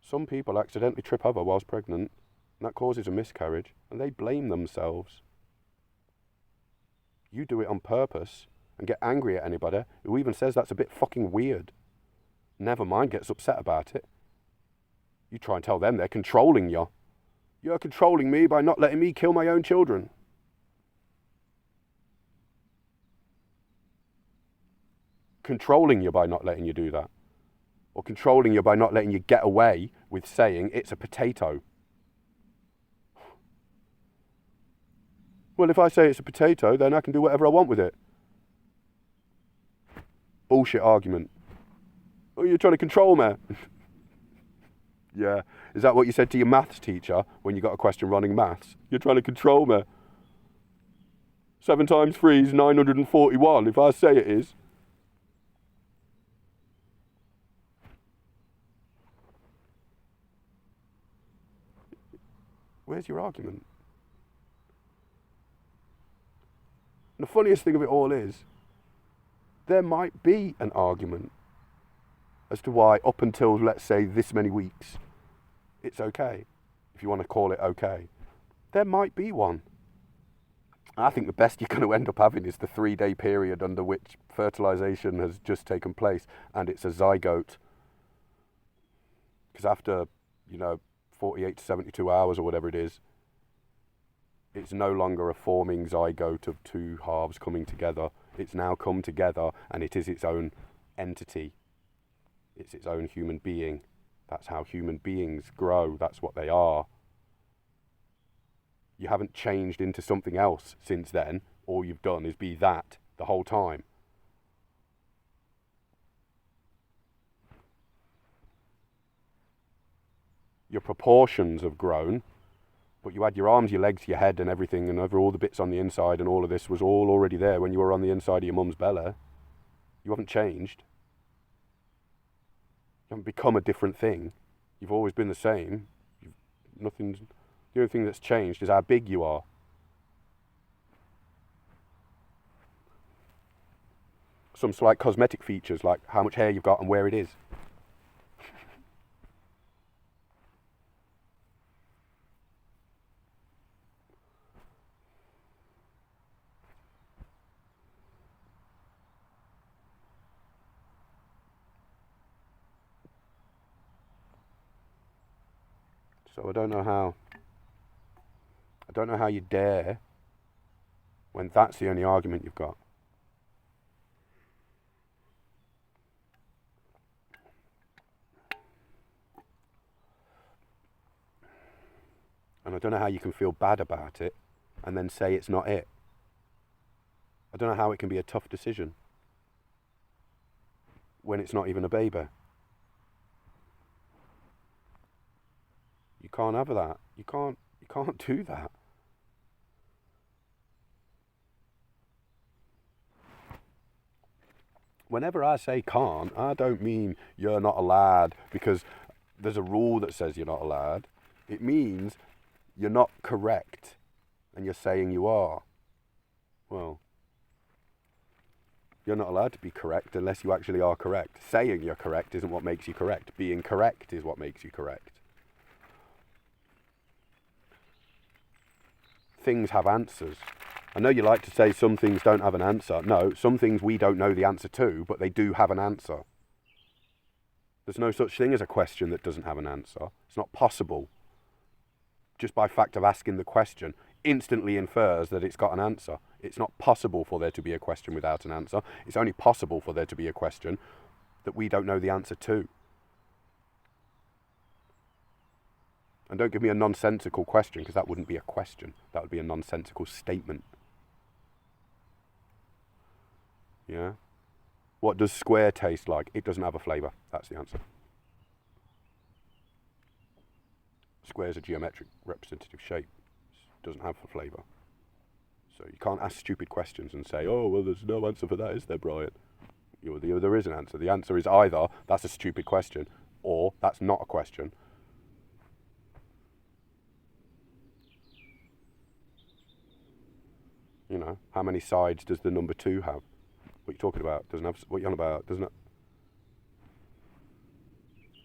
Some people accidentally trip over whilst pregnant. And that causes a miscarriage, and they blame themselves. You do it on purpose and get angry at anybody who even says that's a bit fucking weird. Never mind, gets upset about it. You try and tell them they're controlling you. You're controlling me by not letting me kill my own children. controlling you by not letting you do that. Or controlling you by not letting you get away with saying it's a potato. Well, if I say it's a potato, then I can do whatever I want with it. Bullshit argument. Oh, you're trying to control me. Yeah. Is that what you said to your maths teacher when you got a question running maths? You're trying to control me. 7 times 3 is 941, if I say it is. Where's your argument? And the funniest thing of it all is, there might be an argument as to why up until, let's say, this many weeks, it's okay, if you want to call it okay. There might be one. I think the best you're going to end up having is the 3-day period under which fertilization has just taken place and it's a zygote. Because after, 48 to 72 hours or whatever it is, it's no longer a forming zygote of 2 halves coming together. It's now come together and it is its own entity. It's its own human being. That's how human beings grow. That's what they are. You haven't changed into something else since then. All you've done is be that the whole time. Your proportions have grown, but you had your arms, your legs, your head and everything, and over all the bits on the inside, and all of this was all already there when you were on the inside of your mum's belly. You haven't changed. You haven't become a different thing. You've always been the same. The only thing that's changed is how big you are. Some slight cosmetic features, like how much hair you've got and where it is. So I don't know how you dare when that's the only argument you've got. And I don't know how you can feel bad about it and then say it's not it. I don't know how it can be a tough decision when it's not even a baby. You can't have that. You can't do that. Whenever I say can't, I don't mean you're not allowed because there's a rule that says you're not allowed. It means you're not correct and you're saying you are. Well, you're not allowed to be correct unless you actually are correct. Saying you're correct isn't what makes you correct. Being correct is what makes you correct. Things have answers. I know you like to say some things don't have an answer. No, some things we don't know the answer to, but they do have an answer. There's no such thing as a question that doesn't have an answer. It's not possible. Just by fact of asking the question instantly infers that it's got an answer. It's not possible for there to be a question without an answer. It's only possible for there to be a question that we don't know the answer to. And don't give me a nonsensical question, because that wouldn't be a question. That would be a nonsensical statement. Yeah? What does square taste like? It doesn't have a flavour. That's the answer. Square is a geometric representative shape. It doesn't have a flavour. So you can't ask stupid questions and say, oh, well, there's no answer for that, is there, Brian? There is an answer. The answer is either that's a stupid question or that's not a question. How many sides does the number 2 have? What are you talking about? Doesn't have. What are you on about? Doesn't it?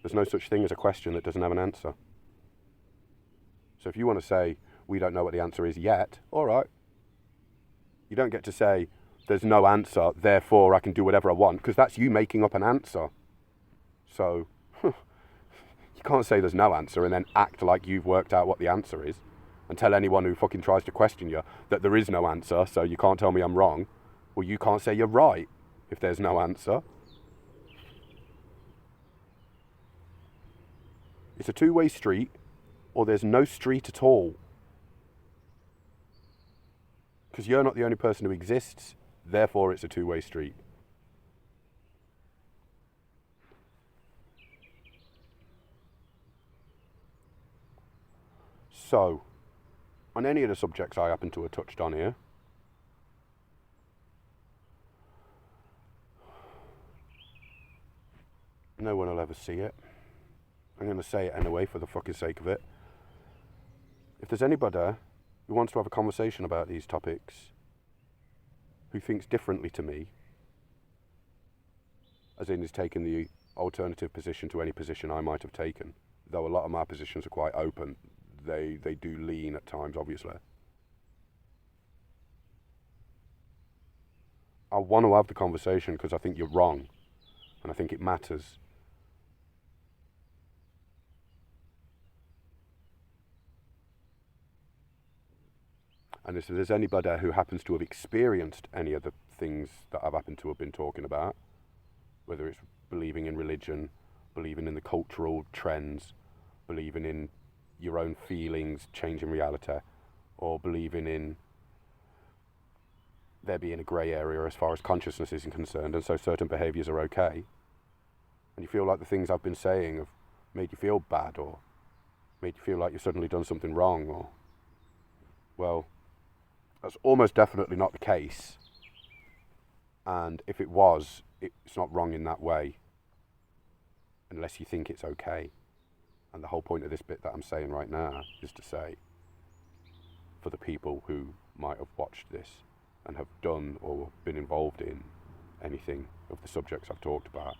There's no such thing as a question that doesn't have an answer. So if you want to say, we don't know what the answer is yet, all right. You don't get to say, there's no answer, therefore I can do whatever I want, because that's you making up an answer. So, you can't say there's no answer and then act like you've worked out what the answer is and tell anyone who fucking tries to question you that there is no answer, so you can't tell me I'm wrong. Well, you can't say you're right. if there's no answer. It's a two-way street, or there's no street at all. Because you're not the only person who exists, therefore it's a two-way street. So, on any of the subjects I happen to have touched on here, no one will ever see it. I'm going to say it anyway for the fucking sake of it. If there's anybody who wants to have a conversation about these topics, who thinks differently to me, as in is taking the alternative position to any position I might have taken, though a lot of my positions are quite open, they do lean at times, obviously. I want to have the conversation because I think you're wrong, and I think it matters. And if there's anybody who happens to have experienced any of the things that I've happened to have been talking about, whether it's believing in religion, believing in the cultural trends, believing in your own feelings changing reality, or believing in there being a grey area as far as consciousness is concerned, and so certain behaviours are okay, and you feel like the things I've been saying have made you feel bad, or made you feel like you've suddenly done something wrong, or, well, that's almost definitely not the case. And if it was, it's not wrong in that way, unless you think it's okay. And the whole point of this bit that I'm saying right now is to say, for the people who might have watched this and have done or been involved in anything of the subjects I've talked about,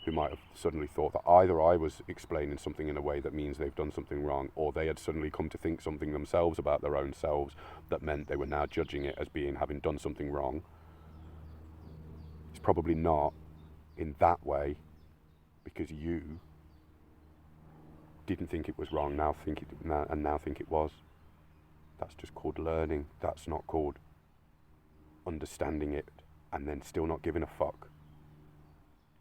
who might have suddenly thought that either I was explaining something in a way that means they've done something wrong, or they had suddenly come to think something themselves about their own selves that meant they were now judging it as being having done something wrong. It's probably not in that way, because you didn't think it was wrong, now think it was. That's just called learning. That's not called understanding it and then still not giving a fuck.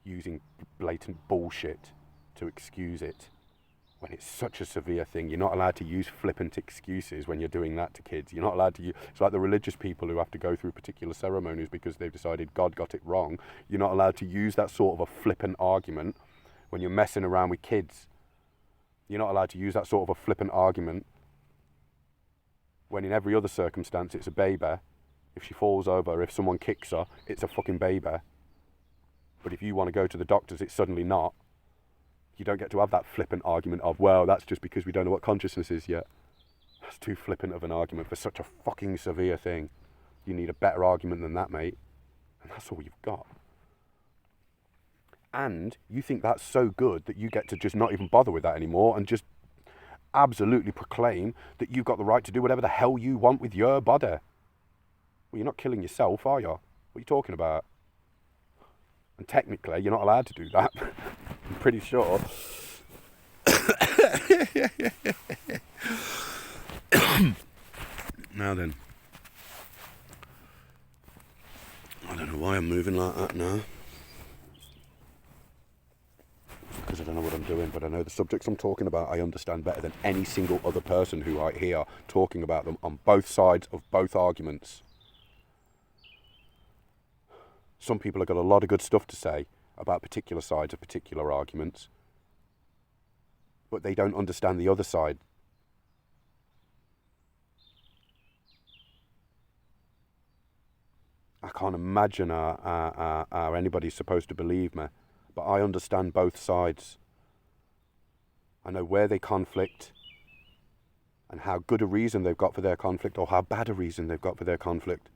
Using blatant bullshit to excuse it when it's such a severe thing. You're not allowed to use flippant excuses when you're doing that to kids. You're not allowed to use, it's like the religious people who have to go through particular ceremonies because they've decided God got it wrong. You're not allowed to use that sort of a flippant argument when you're messing around with kids. You're not allowed to use that sort of a flippant argument when in every other circumstance it's a baby. If she falls over, if someone kicks her, it's a fucking baby. But if you want to go to the doctors, it's suddenly not. You don't get to have that flippant argument of, well, that's just because we don't know what consciousness is yet. That's too flippant of an argument for such a fucking severe thing. You need a better argument than that, mate. And that's all you've got. And you think that's so good that you get to just not even bother with that anymore and just absolutely proclaim that you've got the right to do whatever the hell you want with your body. Well, you're not killing yourself, are you? What are you talking about? And technically, you're not allowed to do that. I'm pretty sure. Now then. I don't know why I'm moving like that now. Because I don't know what I'm doing, but I know the subjects I'm talking about I understand better than any single other person who I hear talking about them on both sides of both arguments. Some people have got a lot of good stuff to say about particular sides of particular arguments, but they don't understand the other side. I can't imagine how anybody's supposed to believe me, but I understand both sides. I know where they conflict and how good a reason they've got for their conflict, or how bad a reason they've got for their conflict.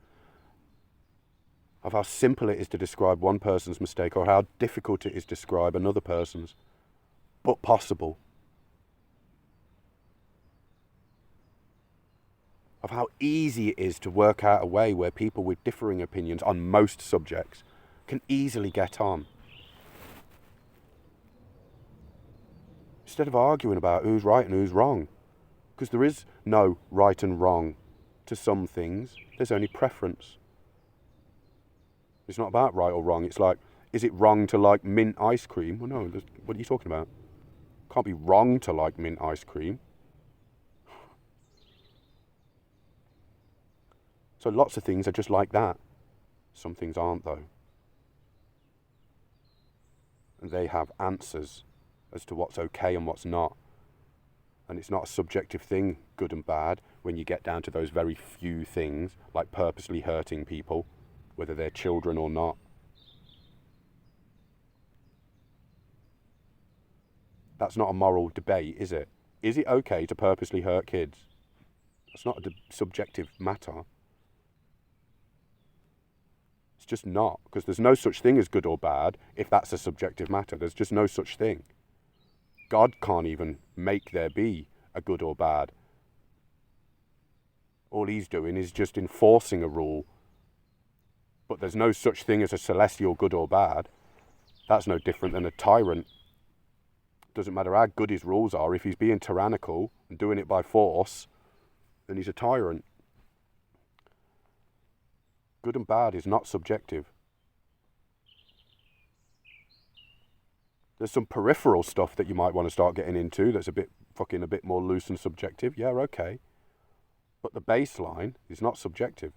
Of how simple it is to describe one person's mistake, or how difficult it is to describe another person's, but possible. Of how easy it is to work out a way where people with differing opinions on most subjects can easily get on. Instead of arguing about who's right and who's wrong. Because there is no right and wrong to some things, there's only preference. It's not about right or wrong. It's like, is it wrong to like mint ice cream? Well, no, what are you talking about? Can't be wrong to like mint ice cream. So lots of things are just like that. Some things aren't, though. And they have answers as to what's okay and what's not. And it's not a subjective thing, good and bad, when you get down to those very few things, like purposely hurting people, whether they're children or not. That's not a moral debate, is it? Is it okay to purposely hurt kids? That's not a subjective matter. It's just not, because there's no such thing as good or bad if that's a subjective matter. There's just no such thing. God can't even make there be a good or bad. All he's doing is just enforcing a rule. But there's no such thing as a celestial good or bad. That's no different than a tyrant. Doesn't matter how good his rules are, if he's being tyrannical and doing it by force, then he's a tyrant. Good and bad is not subjective. There's some peripheral stuff that you might want to start getting into that's a bit more loose and subjective. Yeah, okay. But the baseline is not subjective.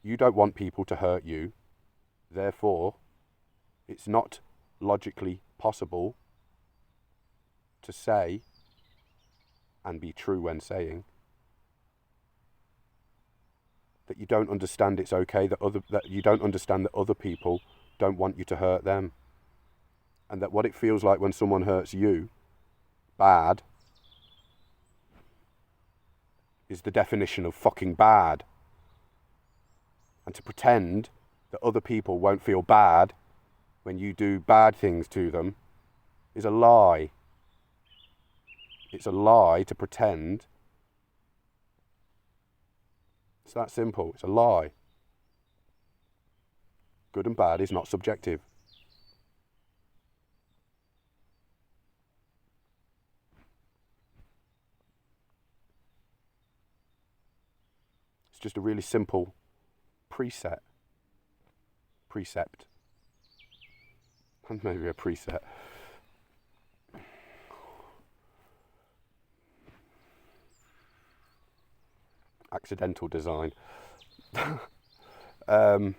You don't want people to hurt you. Therefore, it's not logically possible to say and be true when saying that you don't understand it's okay that you don't understand that other people don't want you to hurt them, and that what it feels like when someone hurts you bad is the definition of fucking bad, and to pretend that other people won't feel bad when you do bad things to them is a lie. It's a lie to pretend. It's that simple. It's a lie. Good and bad is not subjective. It's just a really simple precept. And maybe a preset. Accidental design. Don't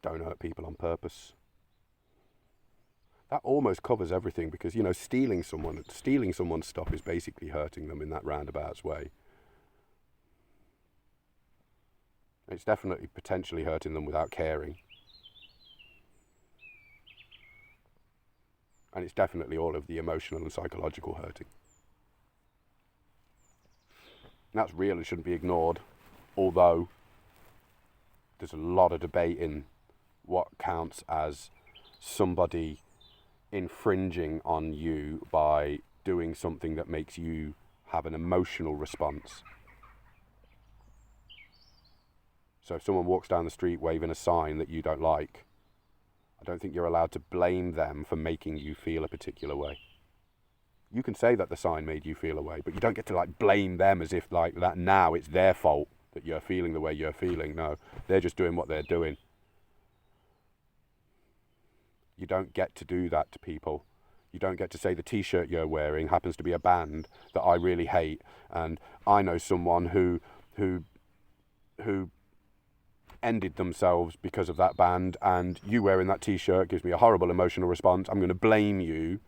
hurt people on purpose. That almost covers everything, because, you know, stealing someone's stuff is basically hurting them in that roundabout way. It's definitely potentially hurting them without caring. And it's definitely all of the emotional and psychological hurting. And that's real and shouldn't be ignored, although there's a lot of debate in what counts as somebody infringing on you by doing something that makes you have an emotional response. So if someone walks down the street waving a sign that you don't like, I don't think you're allowed to blame them for making you feel a particular way. You can say that the sign made you feel a way, but you don't get to like blame them as if like that now it's their fault that you're feeling the way you're feeling. No, they're just doing what they're doing. You don't get to do that to people. You don't get to say the t-shirt you're wearing happens to be a band that I really hate, and I know someone who ended themselves because of that band, and you wearing that t-shirt gives me a horrible emotional response. I'm going to blame you.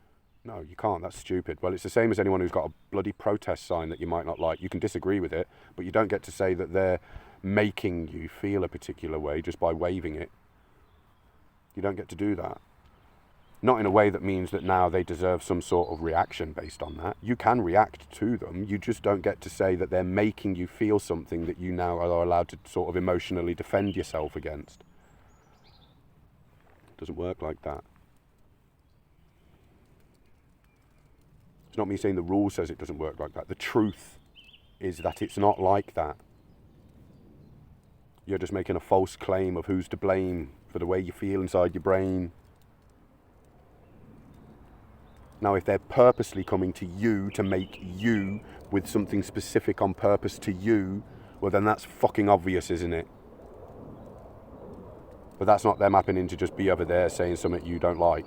No, you can't. That's stupid. Well, it's the same as anyone who's got a bloody protest sign that you might not like. You can disagree with it, but you don't get to say that they're making you feel a particular way just by waving it. You don't get to do that. Not in a way that means that now they deserve some sort of reaction based on that. You can react to them. You just don't get to say that they're making you feel something that you now are allowed to sort of emotionally defend yourself against. It doesn't work like that. It's not me saying the rule says it doesn't work like that. The truth is that it's not like that. You're just making a false claim of who's to blame for the way you feel inside your brain. Now, if they're purposely coming to you to make you with something specific on purpose to you, Well, then that's fucking obvious, isn't it? But that's not them happening to just be over there saying something you don't like.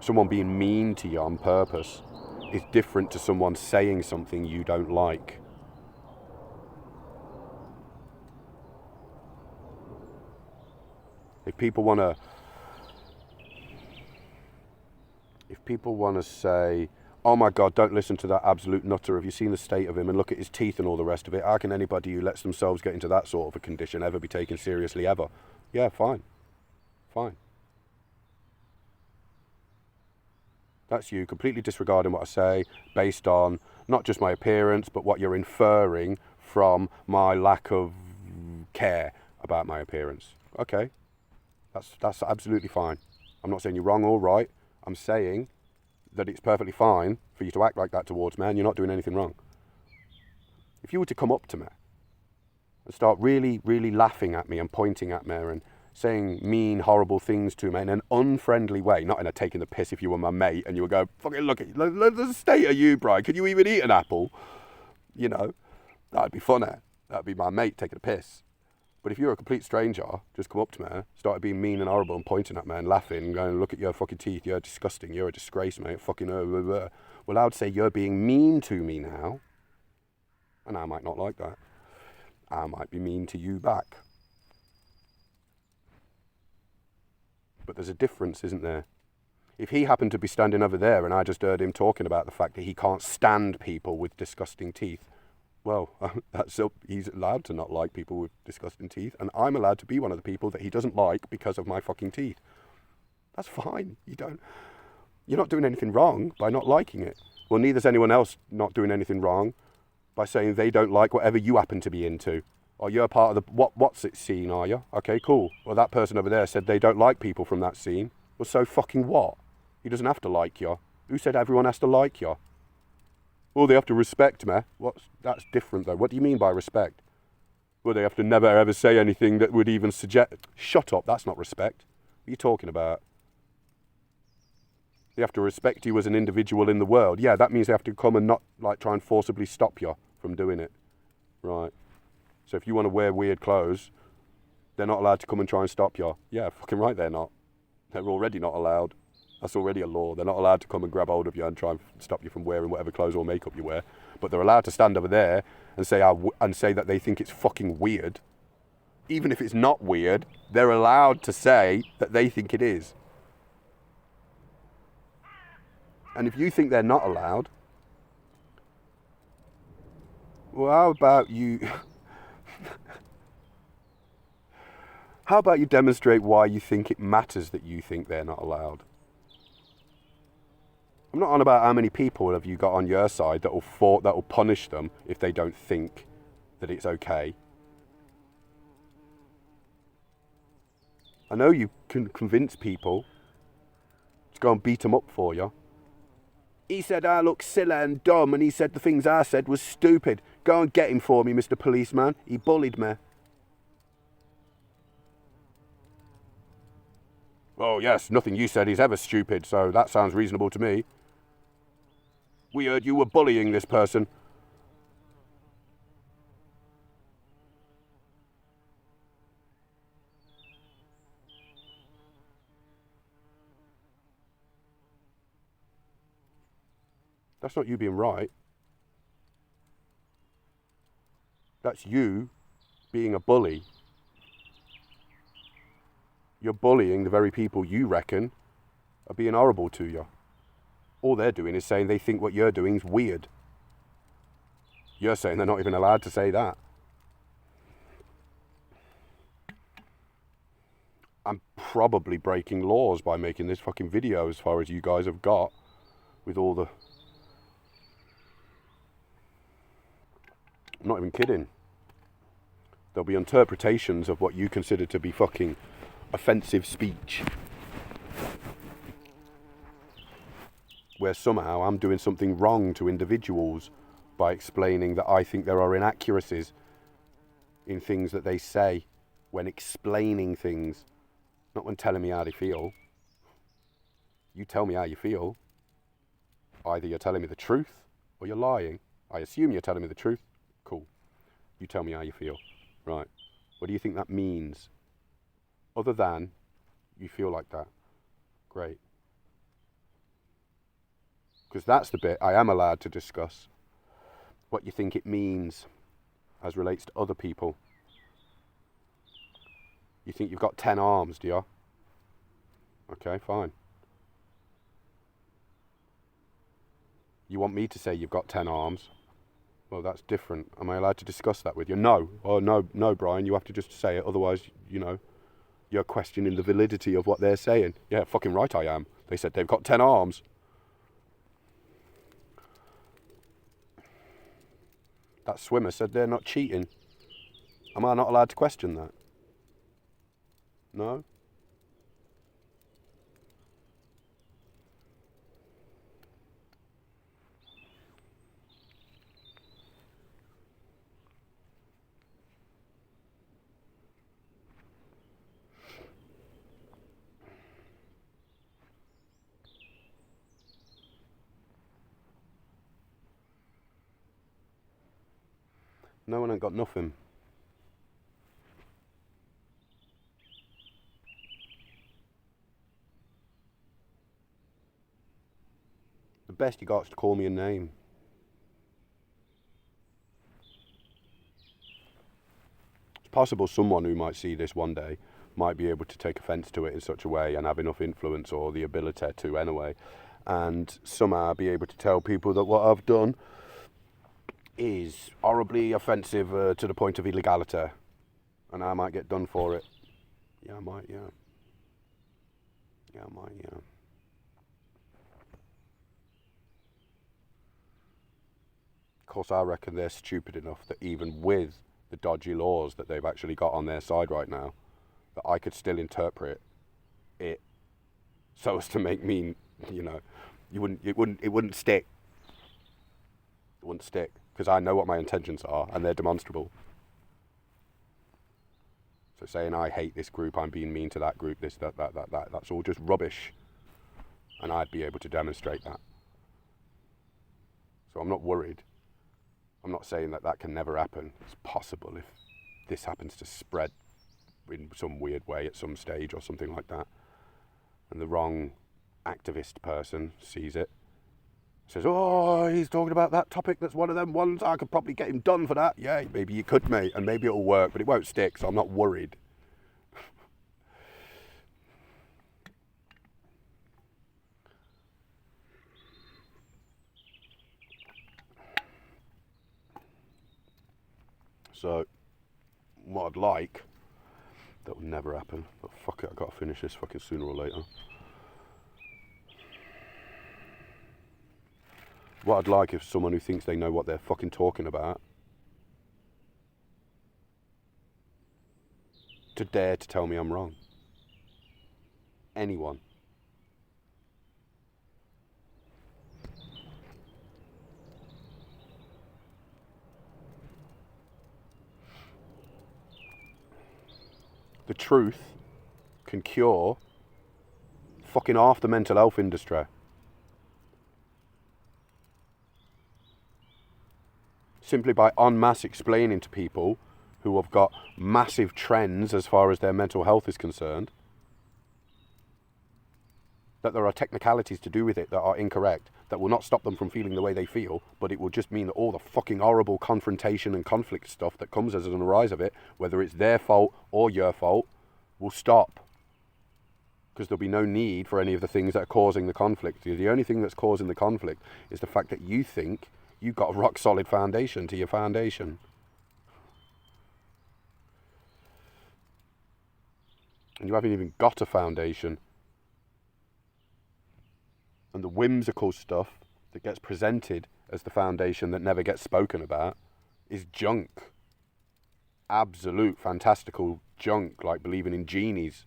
Someone being mean to you on purpose is different to someone saying something you don't like. If people want to say, oh my God, don't listen to that absolute nutter, have you seen the state of him and look at his teeth and all the rest of it, how can anybody who lets themselves get into that sort of a condition ever be taken seriously ever? Yeah, fine. That's you completely disregarding what I say based on not just my appearance, but what you're inferring from my lack of care about my appearance. Okay, that's absolutely fine. I'm not saying you're wrong or right. I'm saying that it's perfectly fine for you to act like that towards me, and you're not doing anything wrong. If you were to come up to me and start really, really laughing at me and pointing at me and saying mean, horrible things to me in an unfriendly way, not in a taking the piss if you were my mate and you would go, fucking look at the state of you, Brian, could you even eat an apple? You know, that'd be funny. That'd be my mate taking a piss. But if you're a complete stranger, just come up to me, started being mean and horrible and pointing at me and laughing and going, look at your fucking teeth, you're disgusting, you're a disgrace, mate, fucking Well, I would say you're being mean to me now, and I might not like that. I might be mean to you back. But there's a difference, isn't there? If he happened to be standing over there and I just heard him talking about the fact that he can't stand people with disgusting teeth, well, he's allowed to not like people with disgusting teeth, and I'm allowed to be one of the people that he doesn't like because of my fucking teeth. That's fine. You're not doing anything wrong by not liking it. Well, neither's anyone else not doing anything wrong by saying they don't like whatever you happen to be into. Or you're part of the what's it scene, are you? Okay, cool. Well, that person over there said they don't like people from that scene. Well, so fucking what? He doesn't have to like you. Who said everyone has to like you? Well, they have to respect me. That's different, though. What do you mean by respect? Well, they have to never, ever say anything that would even suggest... Shut up, that's not respect. What are you talking about? They have to respect you as an individual in the world. Yeah, that means they have to come and not, try and forcibly stop you from doing it. Right. So if you want to wear weird clothes, they're not allowed to come and try and stop you. Yeah, fucking right they're not. They're already not allowed. That's already a law. They're not allowed to come and grab hold of you and try and stop you from wearing whatever clothes or makeup you wear. But they're allowed to stand over there and say that they think it's fucking weird. Even if it's not weird, they're allowed to say that they think it is. And if you think they're not allowed, well, how about you demonstrate why you think it matters that you think they're not allowed? I'm not on about how many people have you got on your side that will punish them if they don't think that it's okay. I know you can convince people to go and beat them up for you. He said I look silly and dumb, and he said the things I said was stupid. Go and get him for me, Mr. Policeman. He bullied me. Oh yes, nothing you said is ever stupid, so that sounds reasonable to me. We heard you were bullying this person. That's not you being right. That's you being a bully. You're bullying the very people you reckon are being horrible to you. All they're doing is saying they think what you're doing is weird. You're saying they're not even allowed to say that. I'm probably breaking laws by making this fucking video as far as you guys have got with all the... I'm not even kidding. There'll be interpretations of what you consider to be fucking offensive speech, where somehow I'm doing something wrong to individuals by explaining that I think there are inaccuracies in things that they say when explaining things, not when telling me how they feel. You tell me how you feel. Either you're telling me the truth or you're lying. I assume you're telling me the truth. Cool. You tell me how you feel. Right. What do you think that means? Other than you feel like that. Great. Because that's the bit I am allowed to discuss. What you think it means as relates to other people. You think you've got 10 arms, do you? Okay, fine. You want me to say you've got 10 arms? Well, that's different. Am I allowed to discuss that with you? No. Oh, no, Brian, you have to just say it. Otherwise, you're questioning the validity of what they're saying. Yeah, fucking right I am. They said they've got 10 arms. That swimmer said they're not cheating. Am I not allowed to question that? No? No one ain't got nothing. The best you got is to call me a name. It's possible someone who might see this one day might be able to take offence to it in such a way and have enough influence or the ability to anyway, and somehow be able to tell people that what I've done is horribly offensive to the point of illegality, and I might get done for it. Yeah, I might, yeah. Yeah, I might, yeah. Of course, I reckon they're stupid enough that even with the dodgy laws that they've actually got on their side right now, that I could still interpret it so as to make me, it wouldn't stick. It wouldn't stick, because I know what my intentions are, and they're demonstrable. So saying I hate this group, I'm being mean to that group, this, that, that's all just rubbish. And I'd be able to demonstrate that. So I'm not worried. I'm not saying that can never happen. It's possible if this happens to spread in some weird way at some stage or something like that, and the wrong activist person sees it, says, oh, he's talking about that topic, that's one of them ones, I could probably get him done for that. Yeah, maybe you could, mate, and maybe it'll work, but it won't stick, so I'm not worried. So, what I'd like, that will never happen, but fuck it, I've got to finish this fucking sooner or later. What I'd like is someone who thinks they know what they're fucking talking about to dare to tell me I'm wrong. Anyone. The truth can cure fucking half the mental health industry. Simply by en masse explaining to people who have got massive trends as far as their mental health is concerned that there are technicalities to do with it that are incorrect, that will not stop them from feeling the way they feel, but it will just mean that all the fucking horrible confrontation and conflict stuff that comes as an arise of it, whether it's their fault or your fault, will stop. Because there'll be no need for any of the things that are causing the conflict. The only thing that's causing the conflict is the fact that you think you've got a rock solid foundation to your foundation. And you haven't even got a foundation. And the whimsical stuff that gets presented as the foundation that never gets spoken about is junk. Absolute fantastical junk, like believing in genies.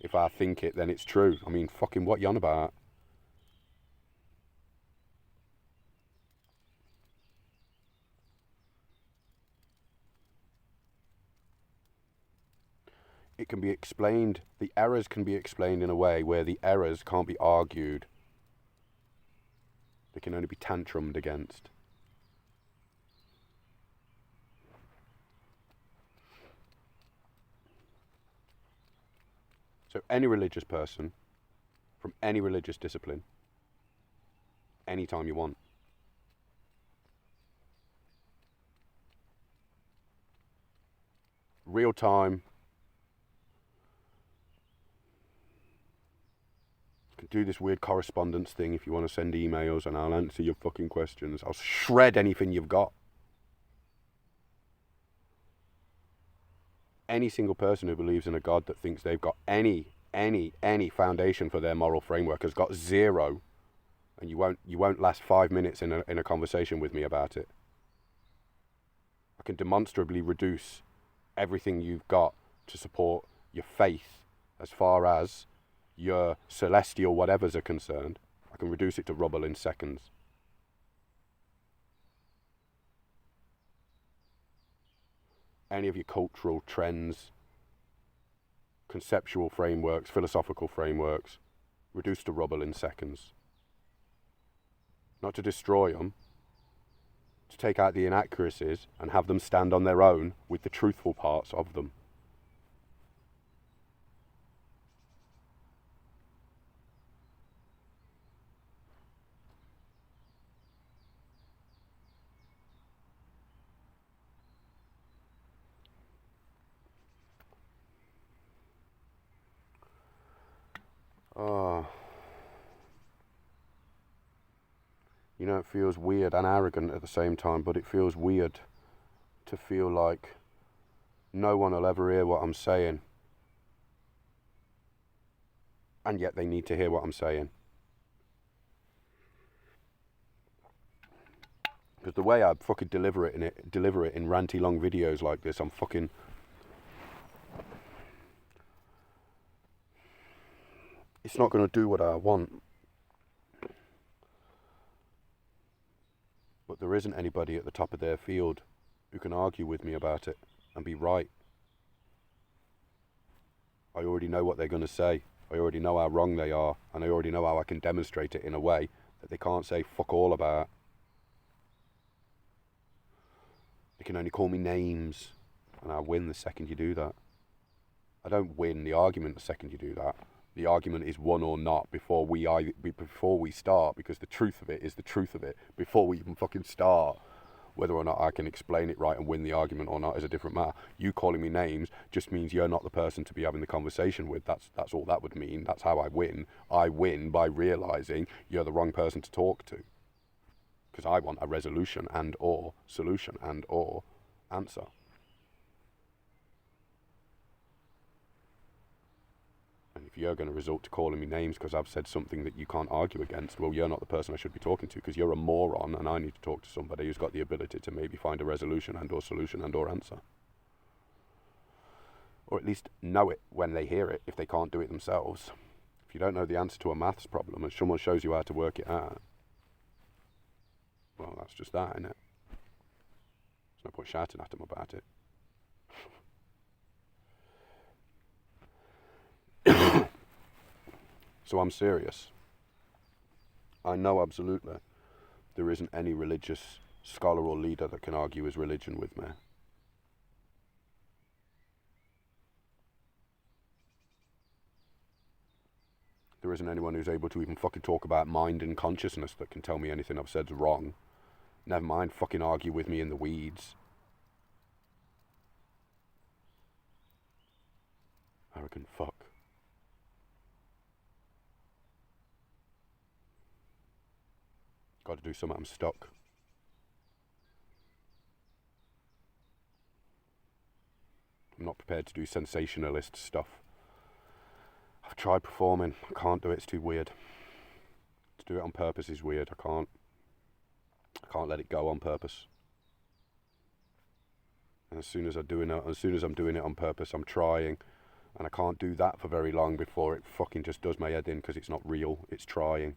If I think it, then it's true. I mean, fucking what you on about? It can be explained, the errors can be explained in a way where the errors can't be argued. They can only be tantrumed against. So any religious person, from any religious discipline, anytime you want. Real time. You can do this weird correspondence thing if you want to send emails, and I'll answer your fucking questions. I'll shred anything you've got. Any single person who believes in a God that thinks they've got any foundation for their moral framework has got zero, and you won't last 5 minutes in a conversation with me about it. I can demonstrably reduce everything you've got to support your faith as far as your celestial whatevers are concerned. I can reduce it to rubble in seconds. Any of your cultural trends, conceptual frameworks, philosophical frameworks, reduced to rubble in seconds. Not to destroy them, to take out the inaccuracies and have them stand on their own with the truthful parts of them. You know, it feels weird and arrogant at the same time, but it feels weird to feel like no one will ever hear what I'm saying, and yet they need to hear what I'm saying. Because the way I fucking deliver it in ranty long videos like this, I'm fucking... It's not going to do what I want. But there isn't anybody at the top of their field who can argue with me about it and be right. I already know what they're going to say. I already know how wrong they are, and I already know how I can demonstrate it in a way that they can't say fuck all about. They can only call me names, and I win the second you do that. I don't win the argument the second you do that. The argument is won or not before we start, because the truth of it is the truth of it before we even fucking start. Whether or not I can explain it right and win the argument or not is a different matter. You calling me names just means you're not the person to be having the conversation with. That's all that would mean. That's how I win. I win by realising you're the wrong person to talk to. Because I want a resolution and or solution and or answer. And if you're going to resort to calling me names because I've said something that you can't argue against, well, you're not the person I should be talking to, because you're a moron, and I need to talk to somebody who's got the ability to maybe find a resolution and or solution and or answer. Or at least know it when they hear it, if they can't do it themselves. If you don't know the answer to a maths problem and someone shows you how to work it out, well, that's just that, isn't it? There's no point shouting at them about it. So I'm serious. I know absolutely there isn't any religious scholar or leader that can argue his religion with me. There isn't anyone who's able to even fucking talk about mind and consciousness that can tell me anything I've said's wrong. Never mind fucking argue with me in the weeds. Arrogant fuck. Got to do something, I'm stuck. I'm not prepared to do sensationalist stuff. I've tried performing, I can't do it, it's too weird. To do it on purpose is weird, I can't let it go on purpose. And as soon as I'm doing it on purpose, I'm trying, and I can't do that for very long before it fucking just does my head in, because it's not real, it's trying.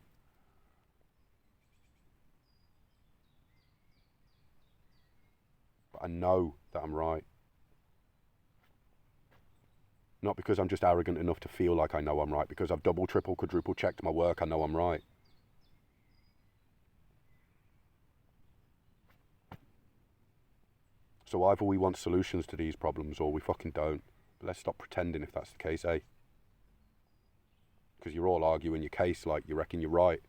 But I know that I'm right. Not because I'm just arrogant enough to feel like I know I'm right, because I've double, triple, quadruple checked my work, I know I'm right. So either we want solutions to these problems or we fucking don't. But let's stop pretending if that's the case, eh? Because you're all arguing your case like you reckon you're right.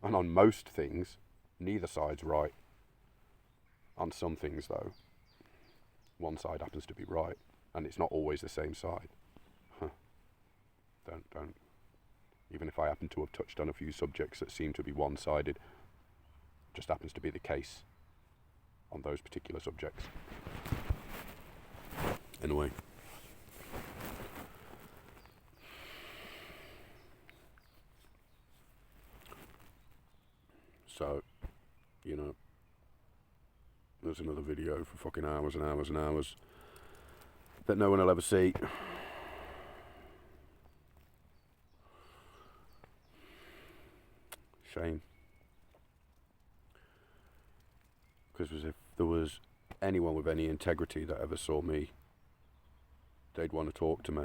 And on most things, neither side's right. On some things, though, one side happens to be right, and it's not always the same side. Huh. Don't. Even if I happen to have touched on a few subjects that seem to be one-sided, just happens to be the case on those particular subjects. Anyway. So, you know, there's another video for fucking hours and hours and hours that no one will ever see. Shame. Because if there was anyone with any integrity that ever saw me, they'd want to talk to me.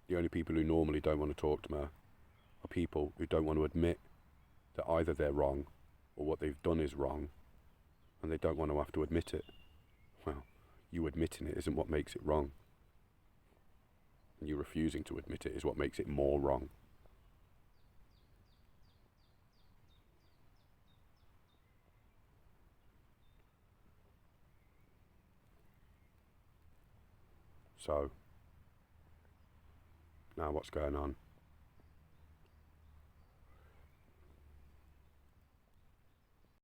The only people who normally don't want to talk to me are people who don't want to admit that either they're wrong or what they've done is wrong, and they don't want to have to admit it. Well, you admitting it isn't what makes it wrong. And you refusing to admit it is what makes it more wrong. So, now what's going on?